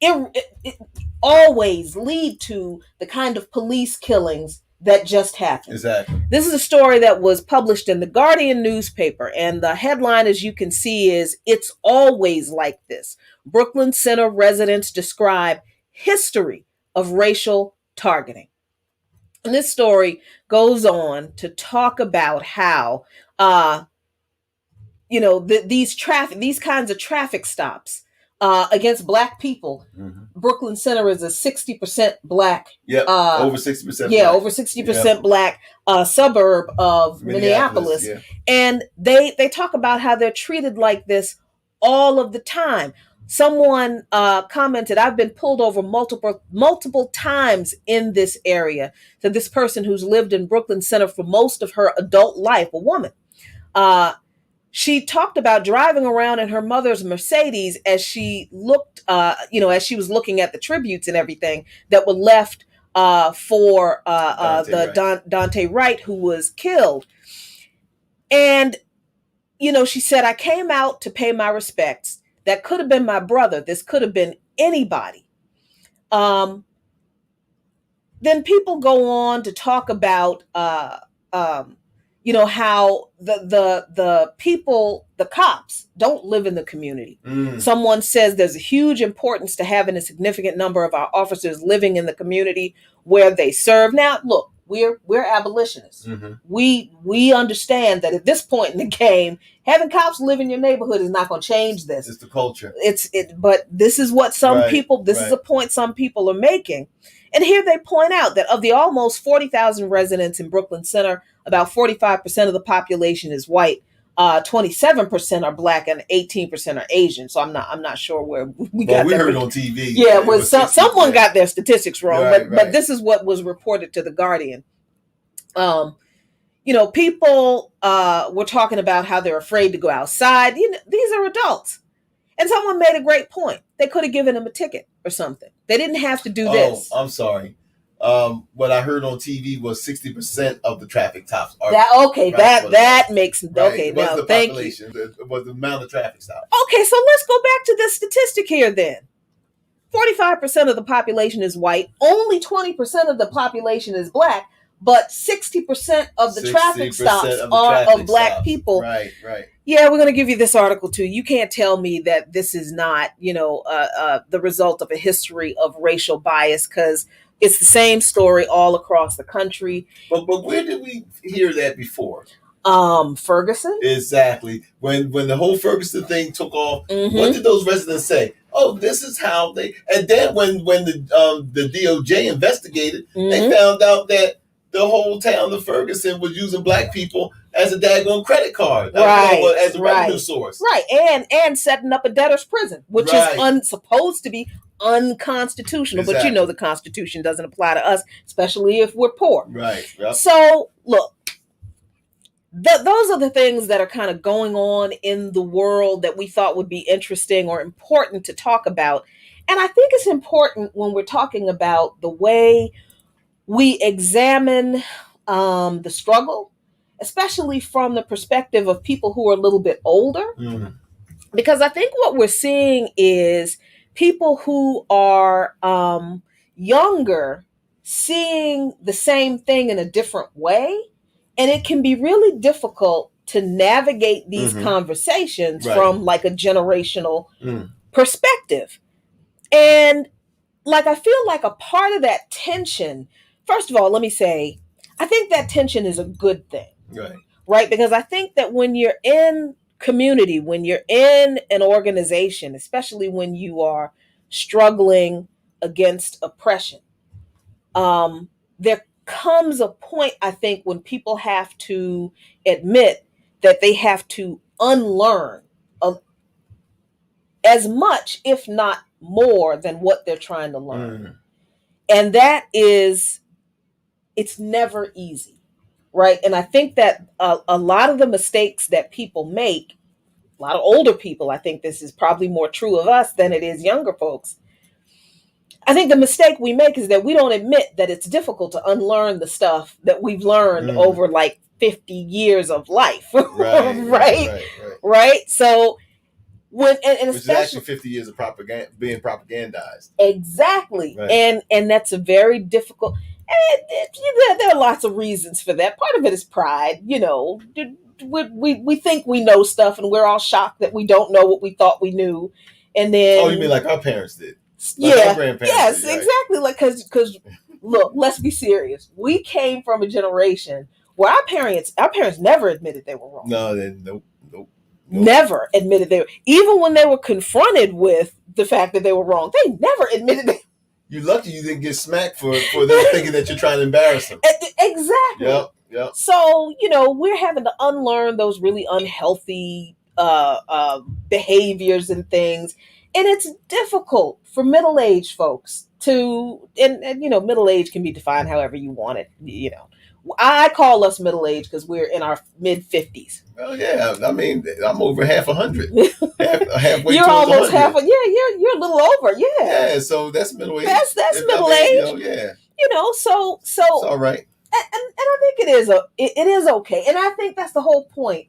[SPEAKER 2] it always lead to the kind of police killings that just happened.
[SPEAKER 3] Exactly.
[SPEAKER 2] This is a story that was published in the Guardian newspaper, and the headline, as you can see, is "It's Always Like This. Brooklyn Center residents describe history of racial targeting." And this story goes on to talk about how, these kinds of traffic stops against Black people. Brooklyn Center is a 60% Black.
[SPEAKER 3] Yep, over 60%.
[SPEAKER 2] Yeah, over 60% Black suburb of Minneapolis. Yeah. And they talk about how they're treated like this all of the time. Someone commented, "I've been pulled over multiple times in this area." So this person who's lived in Brooklyn Center for most of her adult life, a woman, she talked about driving around in her mother's Mercedes as she looked, as she was looking at the tributes and everything that were left for Dante Wright, who was killed. And, she said, "I came out to pay my respects. That could have been my brother. This could have been anybody." Then people go on to talk about, how the people, the cops, don't live in the community. Someone says there's a huge importance to having a significant number of our officers living in the community where they serve. Now, look, we're abolitionists. We understand that at this point in the game, having cops live in your neighborhood is not going to change this.
[SPEAKER 3] It's the culture.
[SPEAKER 2] But this is what some people. This is a point some people are making. And here they point out that of the almost 40,000 residents in Brooklyn Center, about 45% of the population is white, 27% are Black, and 18% are Asian. So I'm not sure where we got.
[SPEAKER 3] We heard on TV.
[SPEAKER 2] Yeah, someone got their statistics wrong, but this is what was reported to the Guardian. People were talking about how they're afraid to go outside. These are adults. And someone made a great point. They could have given them a ticket or something. They didn't have to do this.
[SPEAKER 3] I'm sorry. What I heard on TV was 60% of the traffic stops are
[SPEAKER 2] that makes okay.
[SPEAKER 3] It wasn't
[SPEAKER 2] now
[SPEAKER 3] the
[SPEAKER 2] thank
[SPEAKER 3] population.
[SPEAKER 2] you.
[SPEAKER 3] It was the amount of traffic stops.
[SPEAKER 2] Okay, so let's go back to this statistic here then. 45% of the population is white. Only 20% of the population is Black. But 60% of the traffic stops are of Black people.
[SPEAKER 3] Right.
[SPEAKER 2] Yeah, we're going to give you this article too. You can't tell me that this is not, the result of a history of racial bias, because it's the same story all across the country.
[SPEAKER 3] But where did we hear that before?
[SPEAKER 2] Ferguson?
[SPEAKER 3] Exactly. When the whole Ferguson thing took off, what did those residents say? Oh, this is how they. And then when the DOJ investigated, they found out that the whole town of Ferguson was using Black people as a daggone credit card, as a revenue source.
[SPEAKER 2] Right, and setting up a debtor's prison, which is supposed to be unconstitutional. Exactly. But the Constitution doesn't apply to us, especially if we're poor.
[SPEAKER 3] Right. Yep.
[SPEAKER 2] So look, those are the things that are kind of going on in the world that we thought would be interesting or important to talk about. And I think it's important when we're talking about the way we examine the struggle, especially from the perspective of people who are a little bit older. Mm. Because I think what we're seeing is people who are younger seeing the same thing in a different way. And it can be really difficult to navigate these conversations from like a generational perspective. And like, I feel like a part of that tension, first of all, let me say, I think that tension is a good thing. Right? Because I think that when you're in community, when you're in an organization, especially when you are struggling against oppression, there comes a point, I think, when people have to admit that they have to unlearn as much, if not more, than what they're trying to learn. And that is, it's never easy, right? And I think that a lot of the mistakes that people make, a lot of older people, I think this is probably more true of us than it is younger folks. I think the mistake we make is that we don't admit that it's difficult to unlearn the stuff that we've learned over like 50 years of life. Right? So when and
[SPEAKER 3] which is actually 50 years of propaganda being propagandized.
[SPEAKER 2] Exactly. Right. And that's a very difficult, and there are lots of reasons for that. Part of it is pride, we think we know stuff and we're all shocked that we don't know what we thought we knew. And then
[SPEAKER 3] you mean like our parents did? Like our grandparents
[SPEAKER 2] yes,
[SPEAKER 3] did, right?
[SPEAKER 2] Exactly. Like, because look, let's be serious. We came from a generation where our parents never admitted they were wrong.
[SPEAKER 3] No, nope.
[SPEAKER 2] Never admitted they were, even when they were confronted with the fact that they were wrong, they never admitted they.
[SPEAKER 3] You're lucky you didn't get smacked for them thinking that you're trying to embarrass them.
[SPEAKER 2] Exactly.
[SPEAKER 3] Yep.
[SPEAKER 2] So, we're having to unlearn those really unhealthy behaviors and things. And it's difficult for middle-aged folks to, and middle age can be defined however you want it. I call us middle-aged because we're in our mid-50s.
[SPEAKER 3] Oh yeah, I mean, I'm over half 100. Halfway.
[SPEAKER 2] You're almost 100. You're a little over. Yeah.
[SPEAKER 3] Yeah, so that's middle age.
[SPEAKER 2] That's middle age.
[SPEAKER 3] Yeah.
[SPEAKER 2] So
[SPEAKER 3] it's all right.
[SPEAKER 2] And I think it is okay. And I think that's the whole point.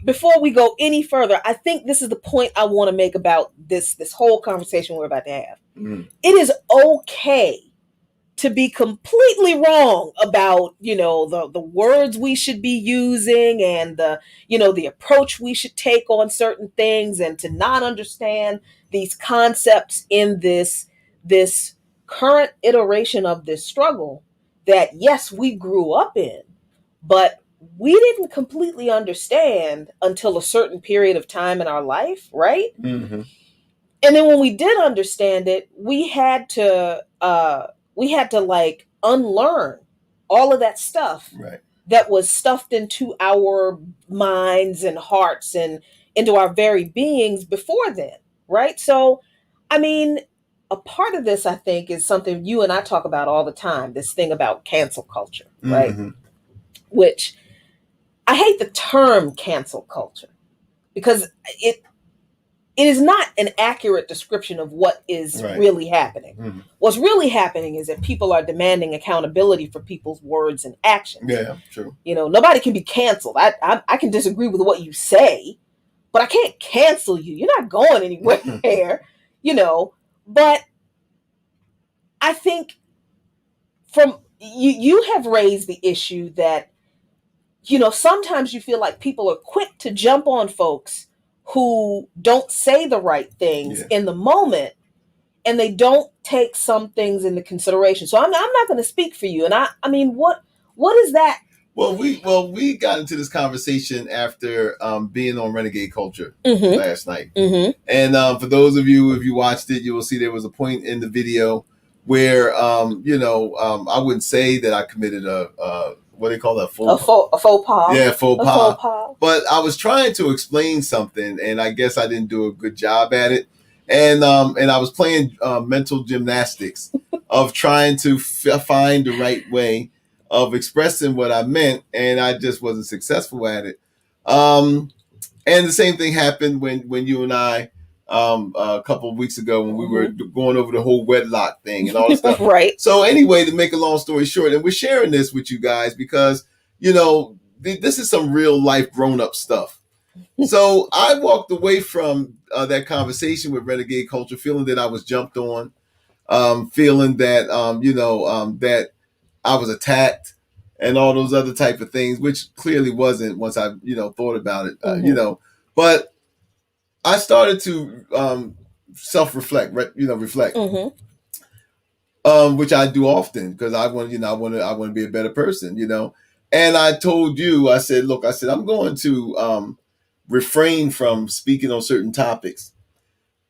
[SPEAKER 2] Before we go any further, I think this is the point I want to make about this whole conversation we're about to have. It is okay to be completely wrong about, the words we should be using and the approach we should take on certain things, and to not understand these concepts in this current iteration of this struggle that, yes, we grew up in, but we didn't completely understand until a certain period of time in our life, right? Mm-hmm. And then when we did understand it, we had to like unlearn all of that stuff that was stuffed into our minds and hearts and into our very beings before then, right? So, I mean, a part of this, I think, is something you and I talk about all the time, this thing about cancel culture, right? Mm-hmm. Which I hate the term cancel culture because it is not an accurate description of what is really happening. Mm-hmm. What's really happening is that people are demanding accountability for people's words and actions.
[SPEAKER 3] Yeah, true.
[SPEAKER 2] Nobody can be canceled. I can disagree with what you say, but I can't cancel you. You're not going anywhere, But I think from you have raised the issue that, sometimes you feel like people are quick to jump on folks who don't say the right things in the moment, and they don't take some things into consideration. So I'm not going to speak for you. And I mean, what is that?
[SPEAKER 3] Well, we got into this conversation after being on Renegade Culture last night. Mm-hmm. And for those of you, if you watched it, you will see there was a point in the video where, I wouldn't say that I committed what do they call that?
[SPEAKER 2] A faux pas.
[SPEAKER 3] Yeah, faux pas. But I was trying to explain something, and I guess I didn't do a good job at it. and I was playing mental gymnastics of trying to find the right way of expressing what I meant, and I just wasn't successful at it. And the same thing happened when you and I, a couple of weeks ago, when we were going over the whole wedlock thing and all this stuff.
[SPEAKER 2] Right.
[SPEAKER 3] So anyway, to make a long story short, and we're sharing this with you guys because, you know, this is some real life grown up stuff. So I walked away from that conversation with Renegade Culture feeling that I was jumped on, feeling that, that I was attacked and all those other type of things, which clearly wasn't once I, thought about it, but I started to self-reflect, reflect, which I do often because I want to be a better person, And I told you, I said, look, I'm going to refrain from speaking on certain topics.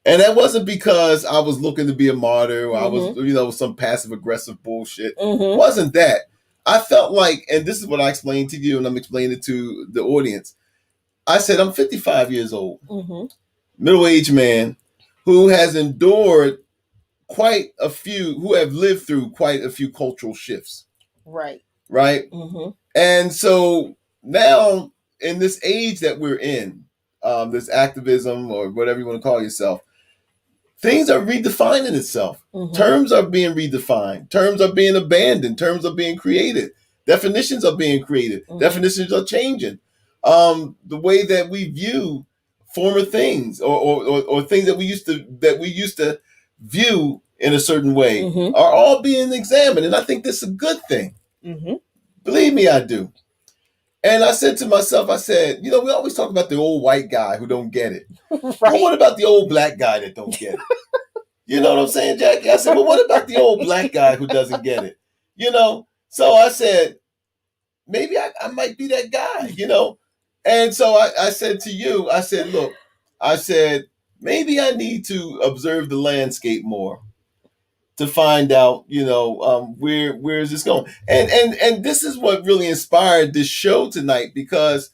[SPEAKER 3] And that wasn't because I was looking to be a martyr or I was, some passive aggressive bullshit. It wasn't that. I felt like, and this is what I explained to you and I'm explaining it to the audience. I said, I'm 55 years old, middle-aged man who has endured who have lived through quite a few cultural shifts.
[SPEAKER 2] Right.
[SPEAKER 3] Right. And so now in this age that we're in, this activism or whatever you want to call yourself, things are redefining itself. Terms are being redefined. Terms are being abandoned. Terms are being created. Definitions are being created. Definitions are changing. The way that we view former things or things that we used to view in a certain way are all being examined. And I think this is a good thing. Believe me, I do. And I said to myself, I said, we always talk about the old white guy who don't get it. Right. Well, what about the old black guy that don't get it? You know what I'm saying, Jackie? I said, well, what about the old black guy who doesn't get it? So I said, maybe I might be that guy, And so I said to you, I said, look, maybe I need to observe the landscape more to find out, where is this going? And this is what really inspired this show tonight, because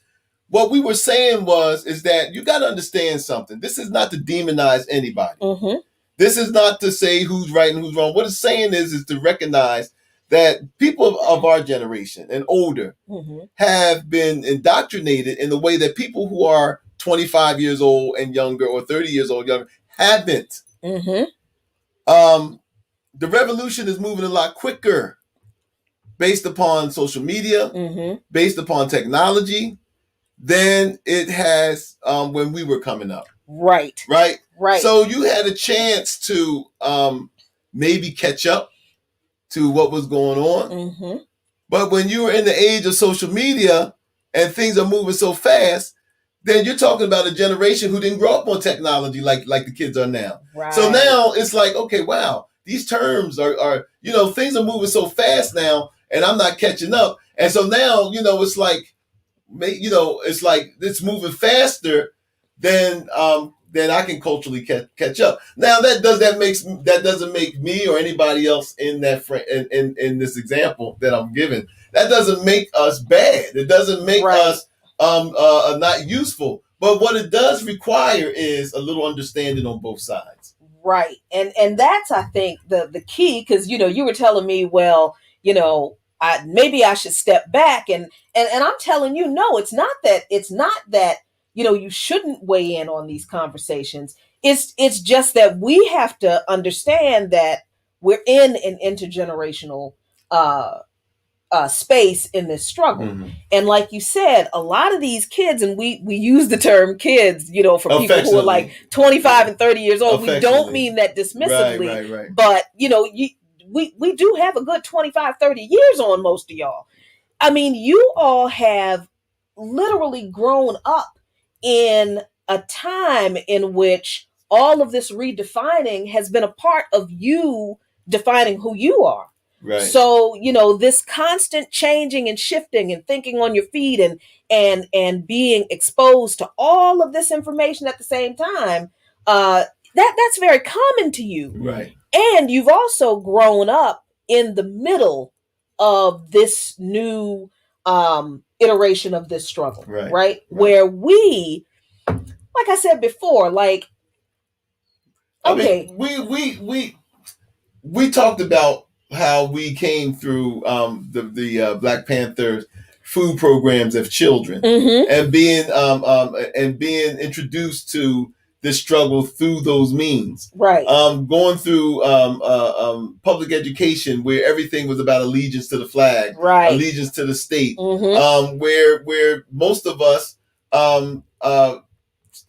[SPEAKER 3] what we were saying is that you got to understand something. This is not to demonize anybody. This is not to say who's right and who's wrong. What it's saying is to recognize that people of our generation and older have been indoctrinated in the way that people who are 25 years old and younger or 30 years old younger haven't. The revolution is moving a lot quicker based upon social media, based upon technology, than it has when we were coming up. Right. So you had a chance to maybe catch up to what was going on. But when you were in the age of social media and things are moving so fast, then you're talking about a generation who didn't grow up on technology like the kids are now. Right. So now it's like, okay, wow, these terms are things are moving so fast now, and I'm not catching up. And so now, it's like, it's moving faster than I can culturally catch up. Now that doesn't make me or anybody else in that in this example that I'm giving, that doesn't make us bad. It doesn't make us not useful. But what it does require is a little understanding on both sides.
[SPEAKER 2] Right. And that's, I think, the key, because you were telling me, well, maybe I should step back, and I'm telling you, no, it's not that you shouldn't weigh in on these conversations. It's just that we have to understand that we're in an intergenerational space in this struggle. And like you said, a lot of these kids, and we use the term kids, for people who are like 25 and 30 years old. We don't mean that dismissively, right. But we do have a good 25, 30 years on most of y'all. I mean, you all have literally grown up in a time in which all of this redefining has been a part of you defining who you are. Right. So, this constant changing and shifting and thinking on your feet and being exposed to all of this information at the same time, that's very common to you.
[SPEAKER 3] Right.
[SPEAKER 2] And you've also grown up in the middle of this new iteration of this struggle, right? Where we, like I said before, Okay.
[SPEAKER 3] I mean, we talked about how we came through the Black Panther food programs of children, and being introduced to this struggle through those means.
[SPEAKER 2] Right.
[SPEAKER 3] Going through public education where everything was about allegiance to the flag,
[SPEAKER 2] right,
[SPEAKER 3] allegiance to the state, where most of us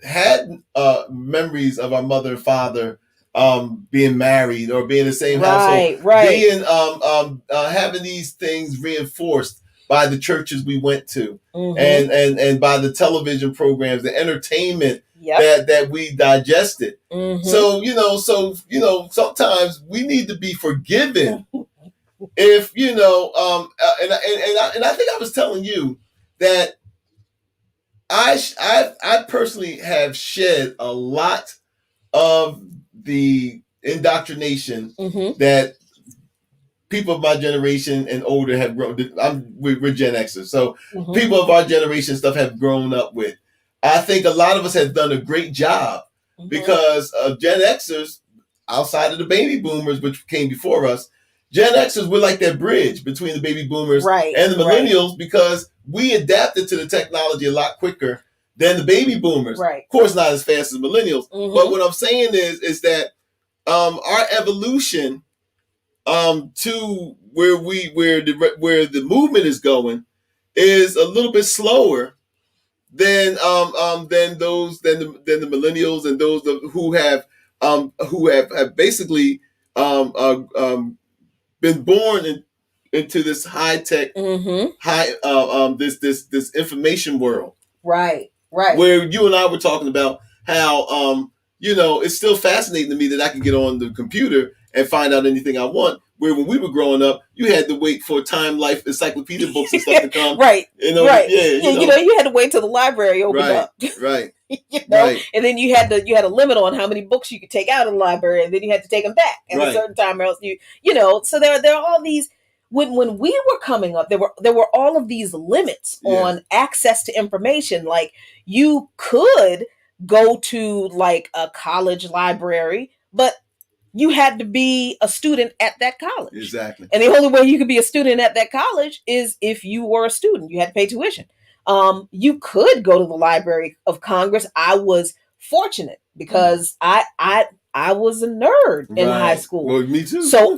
[SPEAKER 3] had memories of our mother and father being married or being in the same household, being having these things reinforced by the churches we went to, and by the television programs, the entertainment that we digested. So sometimes we need to be forgiven if and I think I was telling you that I personally have shed a lot of the indoctrination that people of my generation and older have grown. We're Gen Xers, so people of our generation stuff have grown up with. I think a lot of us have done a great job because Gen Xers, outside of the baby boomers, which came before us, Gen Xers were like that bridge between the baby boomers and the millennials because we adapted to the technology a lot quicker than the baby boomers. Right. Of course, not as fast as millennials. But what I'm saying is that our evolution to where the movement is going is a little bit slower than the millennials and those who have basically been born into this high tech, this information world. Right. Where you and I were talking about how it's still fascinating to me that I can get on the computer and find out anything I want. Where when we were growing up, you had to wait for Time Life encyclopedia books and stuff to come. Right. You
[SPEAKER 2] had to wait till the library opened up.
[SPEAKER 3] Right.
[SPEAKER 2] And then you had a limit on how many books you could take out of the library, and then you had to take them back at a certain time, or else so there are all these. When we were coming up, there were all of these limits on access to information. Like you could go to like a college library, but you had to be a student at that college.
[SPEAKER 3] Exactly.
[SPEAKER 2] And the only way you could be a student at that college is if you were a student. You had to pay tuition. You could go to the Library of Congress. I was fortunate because I was a nerd in high school.
[SPEAKER 3] Well, me too.
[SPEAKER 2] So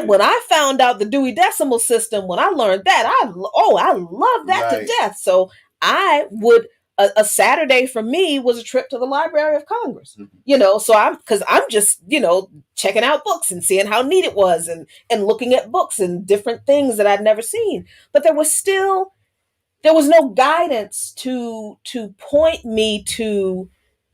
[SPEAKER 2] when I found out the Dewey Decimal System, when I learned that, I loved that to death. So I would. A Saturday for me was a trip to the Library of Congress, so I'm just, checking out books and seeing how neat it was and looking at books and different things that I'd never seen. But there was no guidance to point me to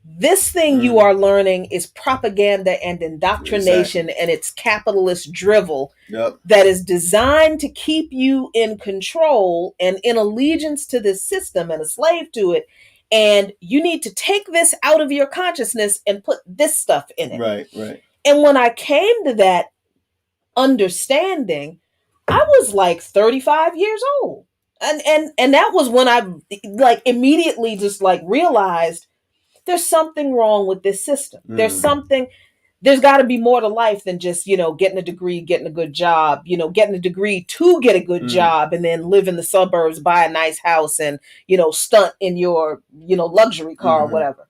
[SPEAKER 2] this thing you are learning is propaganda and indoctrination, and it's capitalist drivel that is designed to keep you in control and in allegiance to this system and a slave to it. And you need to take this out of your consciousness and put this stuff in it.
[SPEAKER 3] Right.
[SPEAKER 2] And when I came to that understanding, I was like 35 years old. And that was when I like immediately just like realized there's something wrong with this system. There's got to be more to life than just, getting a degree, getting a good job, getting a degree to get a good job and then live in the suburbs, buy a nice house and, stunt in your, luxury car or whatever.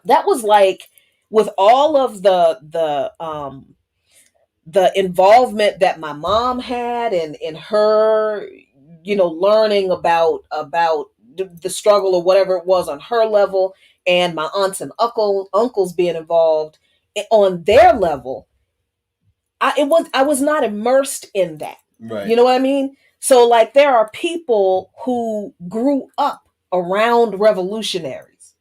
[SPEAKER 2] That was like with all of the involvement that my mom had in her, learning about the struggle or whatever it was on her level, and my aunts and uncles being involved on their level, I was not immersed in that.
[SPEAKER 3] Right.
[SPEAKER 2] You know what I mean? So like there are people who grew up around revolutionaries,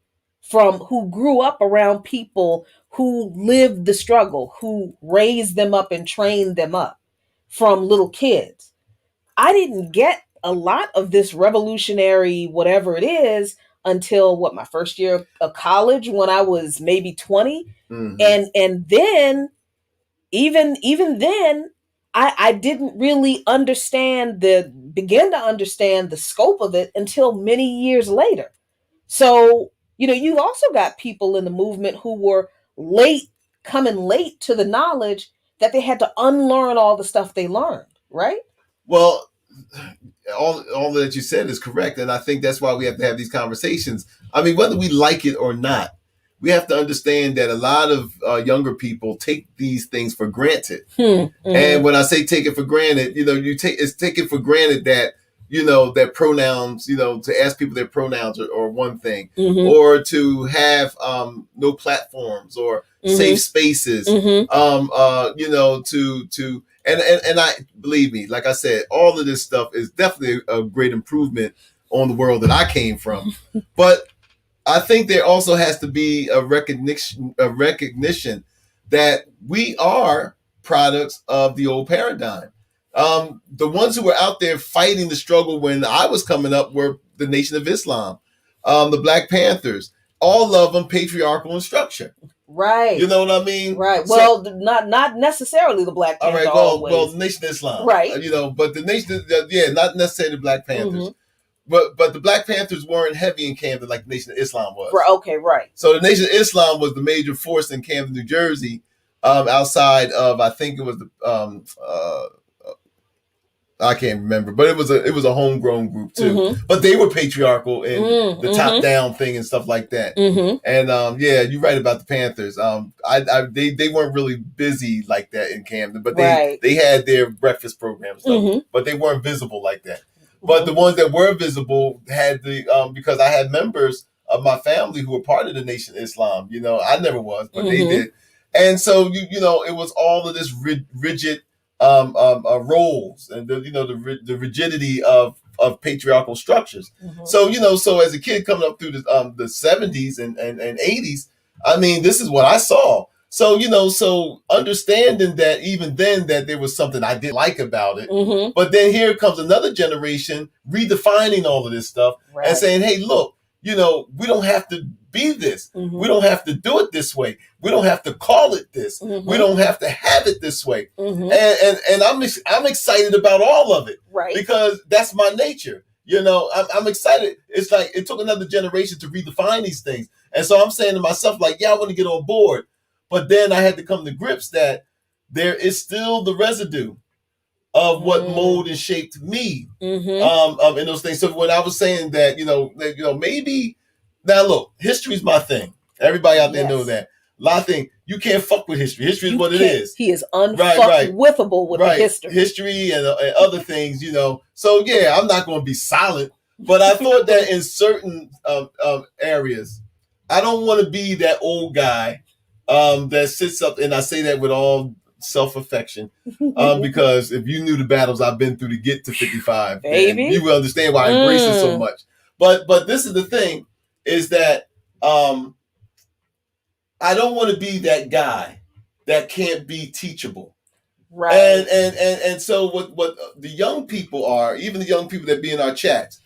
[SPEAKER 2] who grew up around people who lived the struggle, who raised them up and trained them up from little kids. I didn't get a lot of this revolutionary whatever it is until my first year of college, when I was maybe 20. And then even then I didn't really begin to understand the scope of it until many years later. So, you also got people in the movement who were late coming late to the knowledge that they had to unlearn all the stuff they learned, right?
[SPEAKER 3] Well, all that you said is correct. And I think that's why we have to have these conversations. I mean, whether we like it or not, we have to understand that a lot of younger people take these things for granted. Mm-hmm. And when I say take it for granted, it's taken for granted that, that pronouns, to ask people their pronouns or one thing, mm-hmm. or to have no platforms or mm-hmm. safe spaces, mm-hmm. And I believe me, like I said, all of this stuff is definitely a great improvement on the world that I came from. But I think there also has to be a recognition that we are products of the old paradigm. The ones who were out there fighting the struggle when I was coming up were the Nation of Islam, the Black Panthers, all of them patriarchal in structure.
[SPEAKER 2] Right.
[SPEAKER 3] You know what I mean?
[SPEAKER 2] Right. Well, not necessarily the Black Panthers.
[SPEAKER 3] All right. Well, the Nation of Islam.
[SPEAKER 2] Right.
[SPEAKER 3] But the Nation, not necessarily the Black Panthers. Mm-hmm. But the Black Panthers weren't heavy in Camden like the Nation of Islam was.
[SPEAKER 2] Okay, right.
[SPEAKER 3] So the Nation of Islam was the major force in Camden, New Jersey, outside of, I think it was the I can't remember, but it was a homegrown group too. Mm-hmm. But they were patriarchal in the top down thing and stuff like that. Mm-hmm. And you're right about the Panthers. They weren't really busy like that in Camden, but they had their breakfast programs, mm-hmm. but they weren't visible like that. Mm-hmm. But the ones that were visible had because I had members of my family who were part of the Nation of Islam. I never was, but mm-hmm. they did. And so it was all of this rigid roles and the rigidity of patriarchal structures. Mm-hmm. So as a kid coming up through the 70s and 80s, I mean, this is what I saw. So understanding that even then that there was something I didn't like about it, mm-hmm. but then here comes another generation redefining all of this stuff, right. and saying, hey, look, we don't have to be this. Mm-hmm. We don't have to do it this way. We don't have to call it this. Mm-hmm. We don't have to have it this way. Mm-hmm. And I'm excited about all of it, right? Because that's my nature. I'm excited. It's like it took another generation to redefine these things. And so I'm saying to myself, like, I want to get on board. But then I had to come to grips that there is still the residue of what molded and shaped me, mm-hmm. In those things. So when I was saying that, maybe now look, history is my thing. Everybody out there know that. A lot of things you can't fuck with history. History is what it is.
[SPEAKER 2] He is unfuckwithable with the
[SPEAKER 3] history and other things. So I'm not going to be silent. But I thought that in certain areas, I don't want to be that old guy that sits up, and I say that with all self-affection, because if you knew the battles I've been through to get to 55, you will understand why I embrace it so much. But this is the thing, is that I don't want to be that guy that can't be teachable. Right. And so what the young people are, even the young people that be in our chats,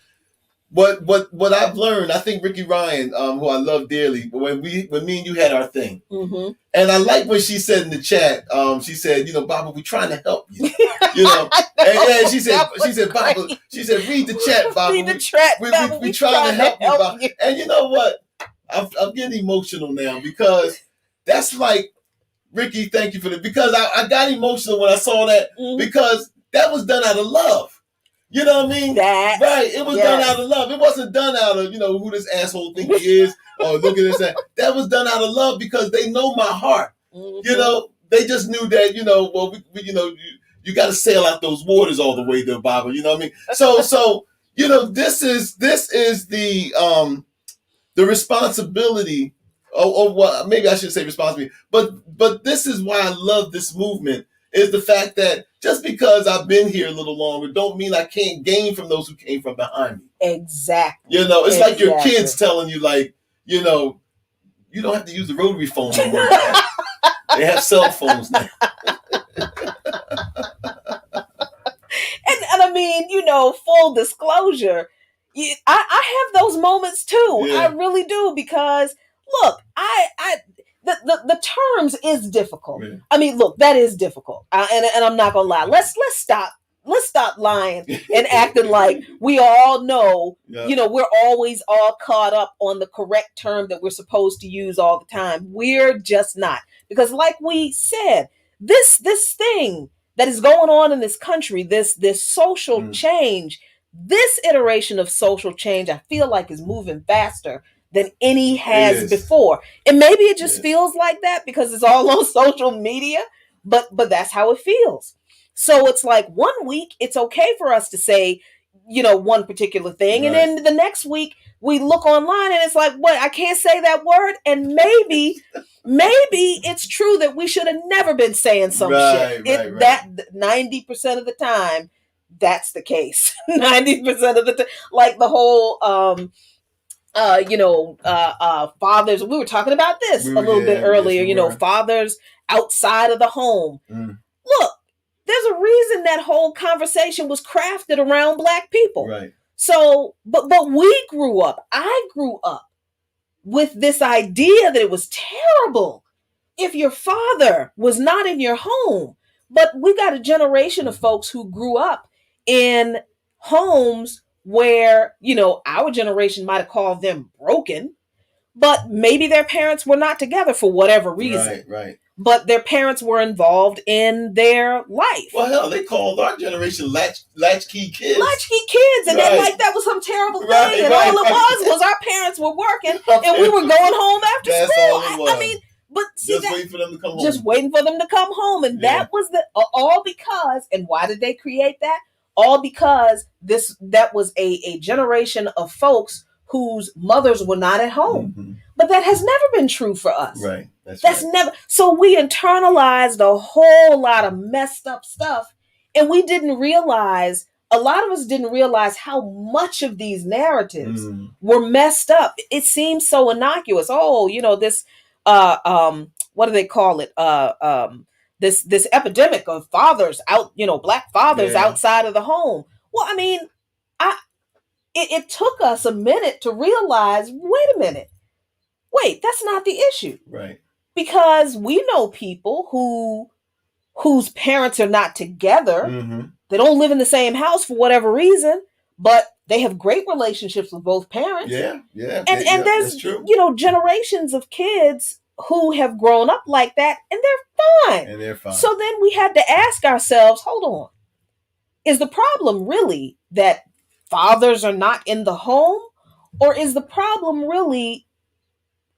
[SPEAKER 3] what I've learned, I think Ricky Ryan, who I love dearly, when me and you had our thing, mm-hmm. and I like when she said in the chat, she said, Baba, we're trying to help you, and she said, Baba, she said, read the chat, Baba.
[SPEAKER 2] Read the chat,
[SPEAKER 3] we trying to help you, Baba. And you know what? I'm getting emotional now because that's like, Ricky, thank you for that, because I got emotional when I saw that, mm-hmm. because that was done out of love. You know what I mean? Right. It was done out of love. It wasn't done out of, who this asshole think he is, or look at this. That was done out of love because they know my heart. Mm-hmm. They just knew that, you got to sail out those waters all the way there, Baba. You know what I mean? So this is the responsibility, or what, maybe I should say responsibility, but this is why I love this movement, is the fact that just because I've been here a little longer don't mean I can't gain from those who came from behind me.
[SPEAKER 2] Exactly.
[SPEAKER 3] It's like your kids telling you, like, you don't have to use the rotary phone anymore. They have cell phones now.
[SPEAKER 2] And I mean, full disclosure, I have those moments too. Yeah. I really do, because look, the terms is difficult. Yeah. I mean, look, that is difficult, and I'm not gonna lie. Let's stop stop lying and acting like we all know, we're always all caught up on the correct term that we're supposed to use all the time. We're just not. Because like we said, this thing that is going on in this country, this social change, this iteration of social change, I feel like is moving faster than any has before. And maybe it just feels like that because it's all on social media, but that's how it feels. So it's like 1 week, it's okay for us to say, one particular thing. Right. And then the next week we look online and it's like, what? I can't say that word. And maybe it's true that we should have never been saying some shit. That 90% of the time, that's the case. 90% of the time, like the whole, fathers, we were talking about this a little bit earlier, fathers outside of the home. Look, there's a reason that whole conversation was crafted around Black people. Right. So, but I grew up with this idea that it was terrible if your father was not in your home. But we got a generation of folks who grew up in homes where, our generation might have called them broken, but maybe their parents were not together for whatever reason. Right. But their parents were involved in their life. Well, hell, they called our generation latchkey kids. Latchkey kids. And then that was some terrible thing. And all it was our parents were working and we were going home after school. I mean, but see, just waiting for them to come home. Just waiting for them to come home. And that was all because, and why did they create that? All because that was a generation of folks whose mothers were not at home. Mm-hmm. But that has never been true for us. Right. That's never. So we internalized a whole lot of messed up stuff. And a lot of us didn't realize how much of these narratives were messed up. It seems so innocuous. Oh, this, what do they call it? This epidemic of fathers out, Black fathers outside of the home. Well, I mean, it took us a minute to realize, wait, that's not the issue. Right. Because we know people whose parents are not together. Mm-hmm. They don't live in the same house for whatever reason, but they have great relationships with both parents. Yeah. And there's, generations of kids who have grown up like that and they're fine. So then we had to ask ourselves, hold on, is the problem really that fathers are not in the home? Or is the problem really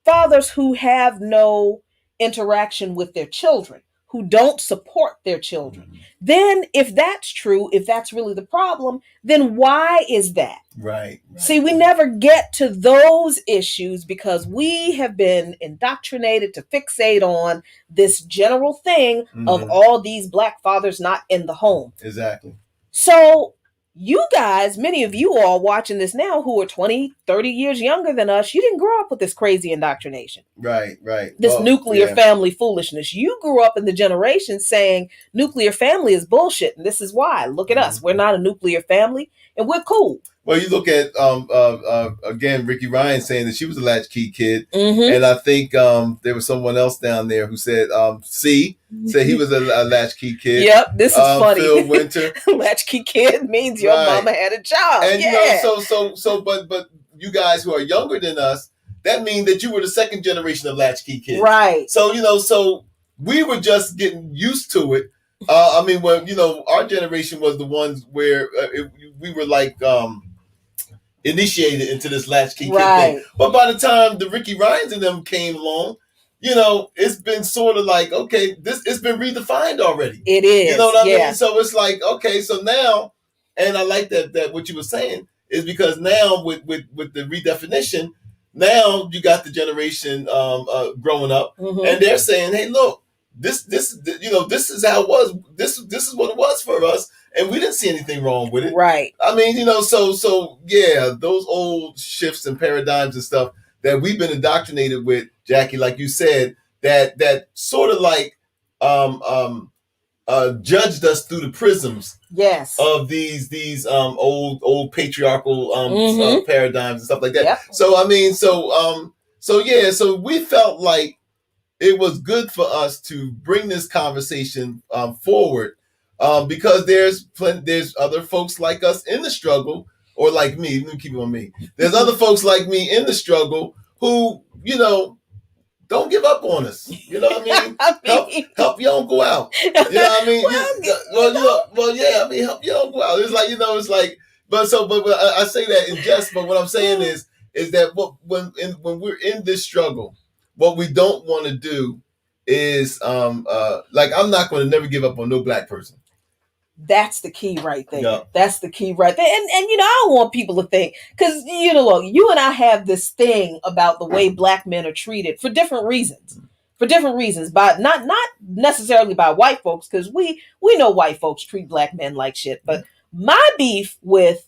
[SPEAKER 2] fathers who have no interaction with their children, who don't support their children? Mm-hmm. Then if that's true, if that's really the problem, then why is that? Right. See, we never get to those issues because we have been indoctrinated to fixate on this general thing of all these Black fathers not in the home. Exactly. So you guys, many of you all watching this now who are 20, 30 years younger than us, you didn't grow up with this crazy indoctrination. Right. This nuclear family foolishness. You grew up in the generation saying nuclear family is bullshit. And this is why. Look at us. We're not a nuclear family and we're cool. Well, you look at, again, Ricky Ryan saying that she was a latchkey kid. Mm-hmm. And I think there was someone else down there who said, said he was a latchkey kid. Yep, this is funny. Phil Winter. Latchkey kid means your mama had a job. And, but you guys who are younger than us, that means that you were the second generation of latchkey kids. Right. So, so we were just getting used to it. Our generation was the ones where we were like, initiated into this latchkey kid thing. But by the time the Ricky Ryans and them came along, it's been sort of like, okay, it's been redefined already. It is. You know what I mean? So it's like, okay, so now, and I like that what you were saying is because now with the redefinition, now you got the generation growing up and they're saying, hey, look, this is how it was. This is what it was for us. And we didn't see anything wrong with it. Right. I mean, so those old shifts and paradigms and stuff that we've been indoctrinated with, Jacquie, like you said, that sort of like judged us through the prisms of these old patriarchal paradigms and stuff like that. Yep. So so we felt like it was good for us to bring this conversation forward.
[SPEAKER 3] because there's other folks like us in the struggle, or like me. Let me keep it on me. There's other folks like me in the struggle who, don't give up on us. You know what I mean? Help your uncle out. You know what I mean? Help your uncle out. It's like, it's like, but I say that in jest, but what I'm saying is that when we're in this struggle, what we don't want to do is like, I'm not going to never give up on no black person.
[SPEAKER 2] That's the key right there. Yeah. That's the key right there. And I don't want people to think, because, look, you and I have this thing about the way black men are treated for different reasons. By not necessarily by white folks, because we know white folks treat black men like shit. But my beef with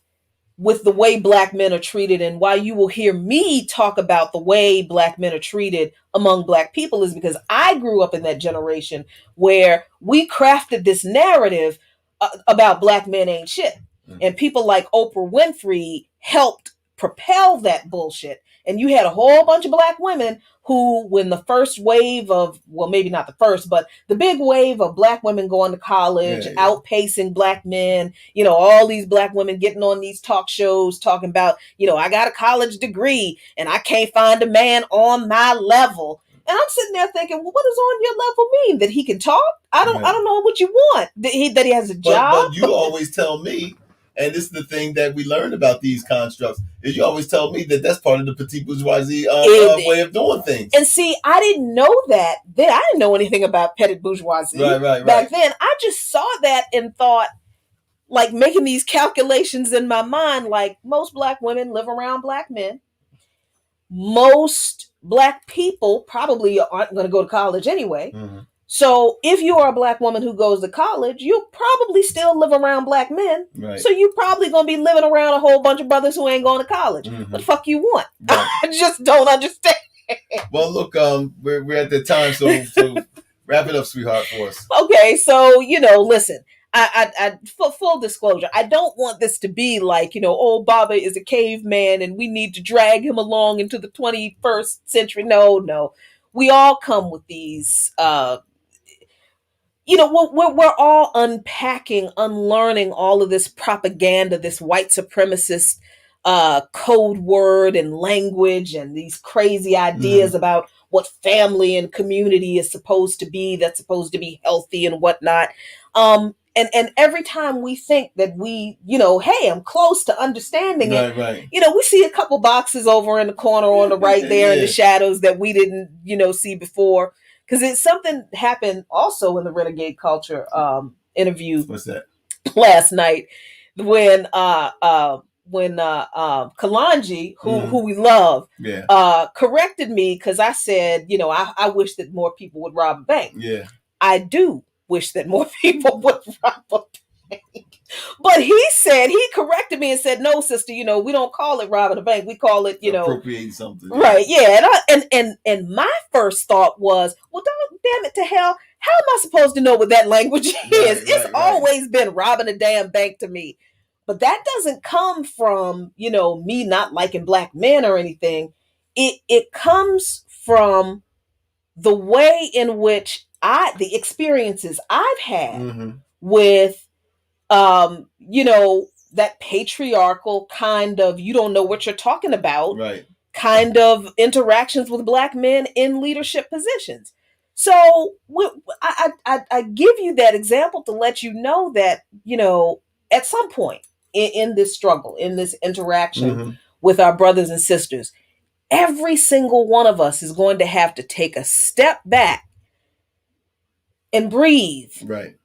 [SPEAKER 2] the way black men are treated, and why you will hear me talk about the way black men are treated among black people, is because I grew up in that generation where we crafted this narrative about black men ain't shit. And people like Oprah Winfrey helped propel that bullshit. And you had a whole bunch of black women who, when the first wave of, well, maybe not the first, but the big wave of black women going to college, outpacing black men, all these black women getting on these talk shows talking about, I got a college degree and I can't find a man on my level. And I'm sitting there thinking, well, what does on your level mean? That he can talk? I don't know what you want. That he has a job?
[SPEAKER 3] But you always tell me, and this is the thing that we learn about these constructs, is you always tell me that that's part of the petite bourgeoisie way of doing things.
[SPEAKER 2] And see, I didn't know that. Then I didn't know anything about petite bourgeoisie.
[SPEAKER 3] Right.
[SPEAKER 2] Back then, I just saw that and thought, like, making these calculations in my mind, like, most black women live around black men. Most black people probably aren't going to go to college anyway. Mm-hmm. So if you are a black woman who goes to college, you'll probably still live around black men. Right. So you're probably going to be living around a whole bunch of brothers who ain't going to college. Mm-hmm. What the fuck you want? Right. I just don't understand.
[SPEAKER 3] Well, look, we're at the time, so wrap it up, sweetheart, for us.
[SPEAKER 2] Okay, so, listen. I full disclosure, I don't want this to be like, Baba is a caveman and we need to drag him along into the 21st century. No. We all come with these, we're all unpacking, unlearning all of this propaganda, this white supremacist code word and language, and these crazy ideas about what family and community is supposed to be, that's supposed to be healthy and whatnot. And every time we think that we, hey, I'm close to understanding it, right. We see a couple boxes over in the corner on the right there in the shadows that we didn't, see before. Because it's something happened also in the Renegade Culture interview.
[SPEAKER 3] What's that?
[SPEAKER 2] Last night when Kalanji, who we love, corrected me because I said, I wish that more people would rob a bank. Yeah, I do wish that more people would rob a bank. But he corrected me and said, no, sister, we don't call it robbing a bank. We call it,
[SPEAKER 3] appropriating something.
[SPEAKER 2] Right. Yeah. And my first thought was, well, damn it to hell. How am I supposed to know what that language is? It's always been robbing a damn bank to me. But that doesn't come from, me not liking black men or anything. It comes from the way in which the experiences I've had with, that patriarchal kind of, you don't know what you're talking about, kind of interactions with black men in leadership positions. So I give you that example to let you know that, at some point in this struggle, in this interaction with our brothers and sisters, every single one of us is going to have to take a step back and breathe. Right.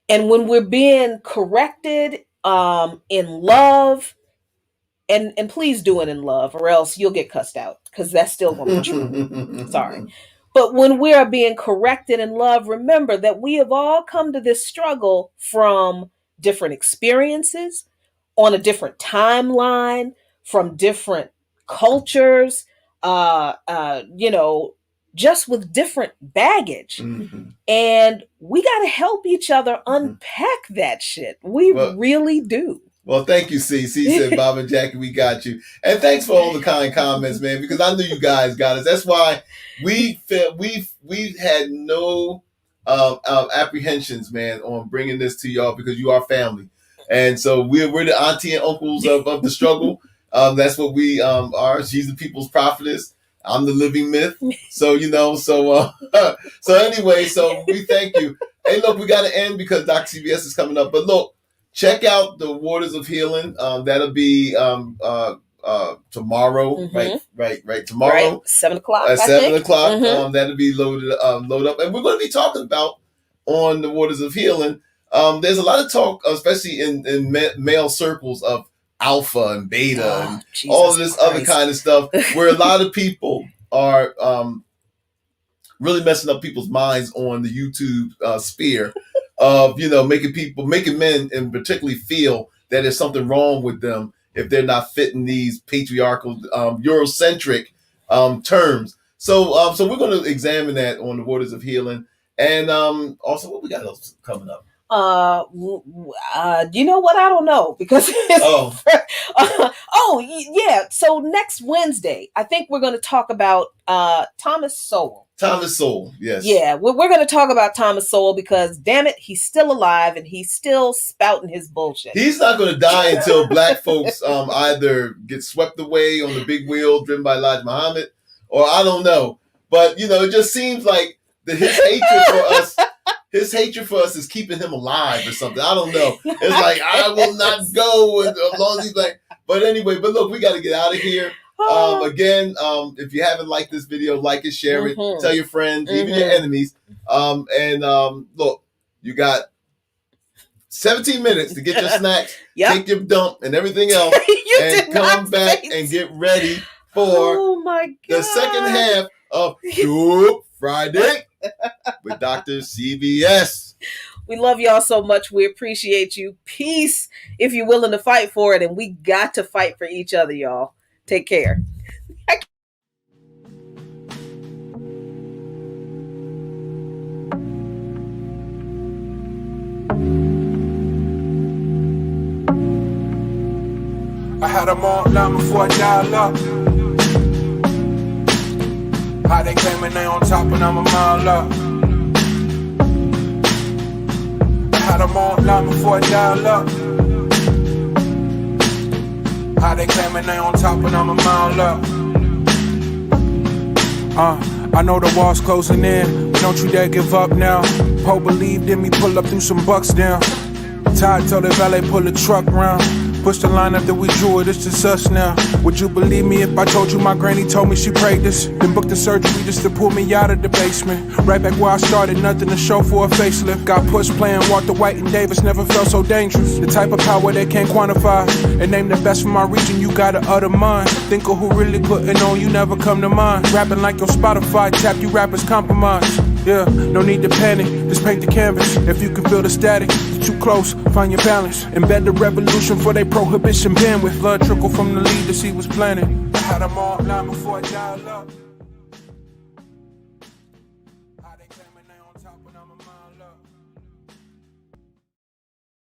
[SPEAKER 2] And when we're being corrected in love, and please do it in love, or else you'll get cussed out, because that's still going to be true. Sorry. But when we are being corrected in love, remember that we have all come to this struggle from different experiences, on a different timeline, from different cultures, just with different baggage. And we got to help each other unpack that shit. We really do.
[SPEAKER 3] Well, thank you, C. C said, Bob and Jacquie, we got you. And thanks for all the kind comments, man, because I knew you guys got us. That's why we've had no apprehensions, man, on bringing this to y'all because you are family. And so we're the auntie and uncles of the struggle. That's what we are. She's the people's prophetess. I'm the living myth. So, so anyway, so we thank you. Hey, look, we got to end because Dr. CBS is coming up. But look, check out the Waters of Healing. That'll be tomorrow, right? Tomorrow,
[SPEAKER 2] 7 o'clock.
[SPEAKER 3] At 7 o'clock, that'll be load up, and we're going to be talking about on the Waters of Healing. There's a lot of talk, especially in male circles, of alpha and beta and all of this other kind of stuff, where a lot of people are really messing up people's minds on the YouTube sphere of making men and particularly feel that there's something wrong with them if they're not fitting these patriarchal Eurocentric terms. So we're going to examine that on the Waters of Healing, and also what we got else coming up.
[SPEAKER 2] You know what? I don't know because yeah. So next Wednesday, I think we're going to talk about Thomas Sowell.
[SPEAKER 3] Thomas Sowell, yes.
[SPEAKER 2] Yeah, we're going to talk about Thomas Sowell because, damn it, he's still alive and he's still spouting his bullshit.
[SPEAKER 3] He's not going to die until black folks either get swept away on the big wheel driven by Elijah Muhammad, or I don't know. But it just seems like that his hatred for us is keeping him alive or something. I don't know. It's like, I will not go as long as he's like. But anyway, look, we got to get out of here. Again, if you haven't liked this video, like it, share it, tell your friends, even your enemies. Look, you got 17 minutes to get your snacks, take your dump and everything else, and come back and get ready for the second half of Dope Friday with Dr. CBS.
[SPEAKER 2] We love y'all so much. We appreciate you. Peace if you're willing to fight for it. And we got to fight for each other, y'all. Take care.
[SPEAKER 1] I had them all down before I dial up. How they came and they on top and I'm a mile up. I had them all down before I dial up. How they came and they on top and I'm a mile up. I know the wall's closing in, but don't you dare give up now. Poe believed in me, pull up through some bucks down. Todd told the valet pull the truck round. Push the line after we drew it, it's just us now. Would you believe me if I told you my granny told me she prayed this? Then booked the surgery just to pull me out of the basement. Right back where I started, nothing to show for a facelift. Got pushed playing Walter White and Davis, never felt so dangerous. The type of power they can't quantify. And name the best from my region, you gotta utter mine. Think of who really putting on, you never come to mind. Rapping like your Spotify, tap you rappers compromise. Yeah, no need to panic, just paint the canvas. If you can feel the static, you're too close, find your balance. Embed the revolution for they prohibition bandwidth. Blood trickle from the lead to see what's planted. I had them all blind before I dial up.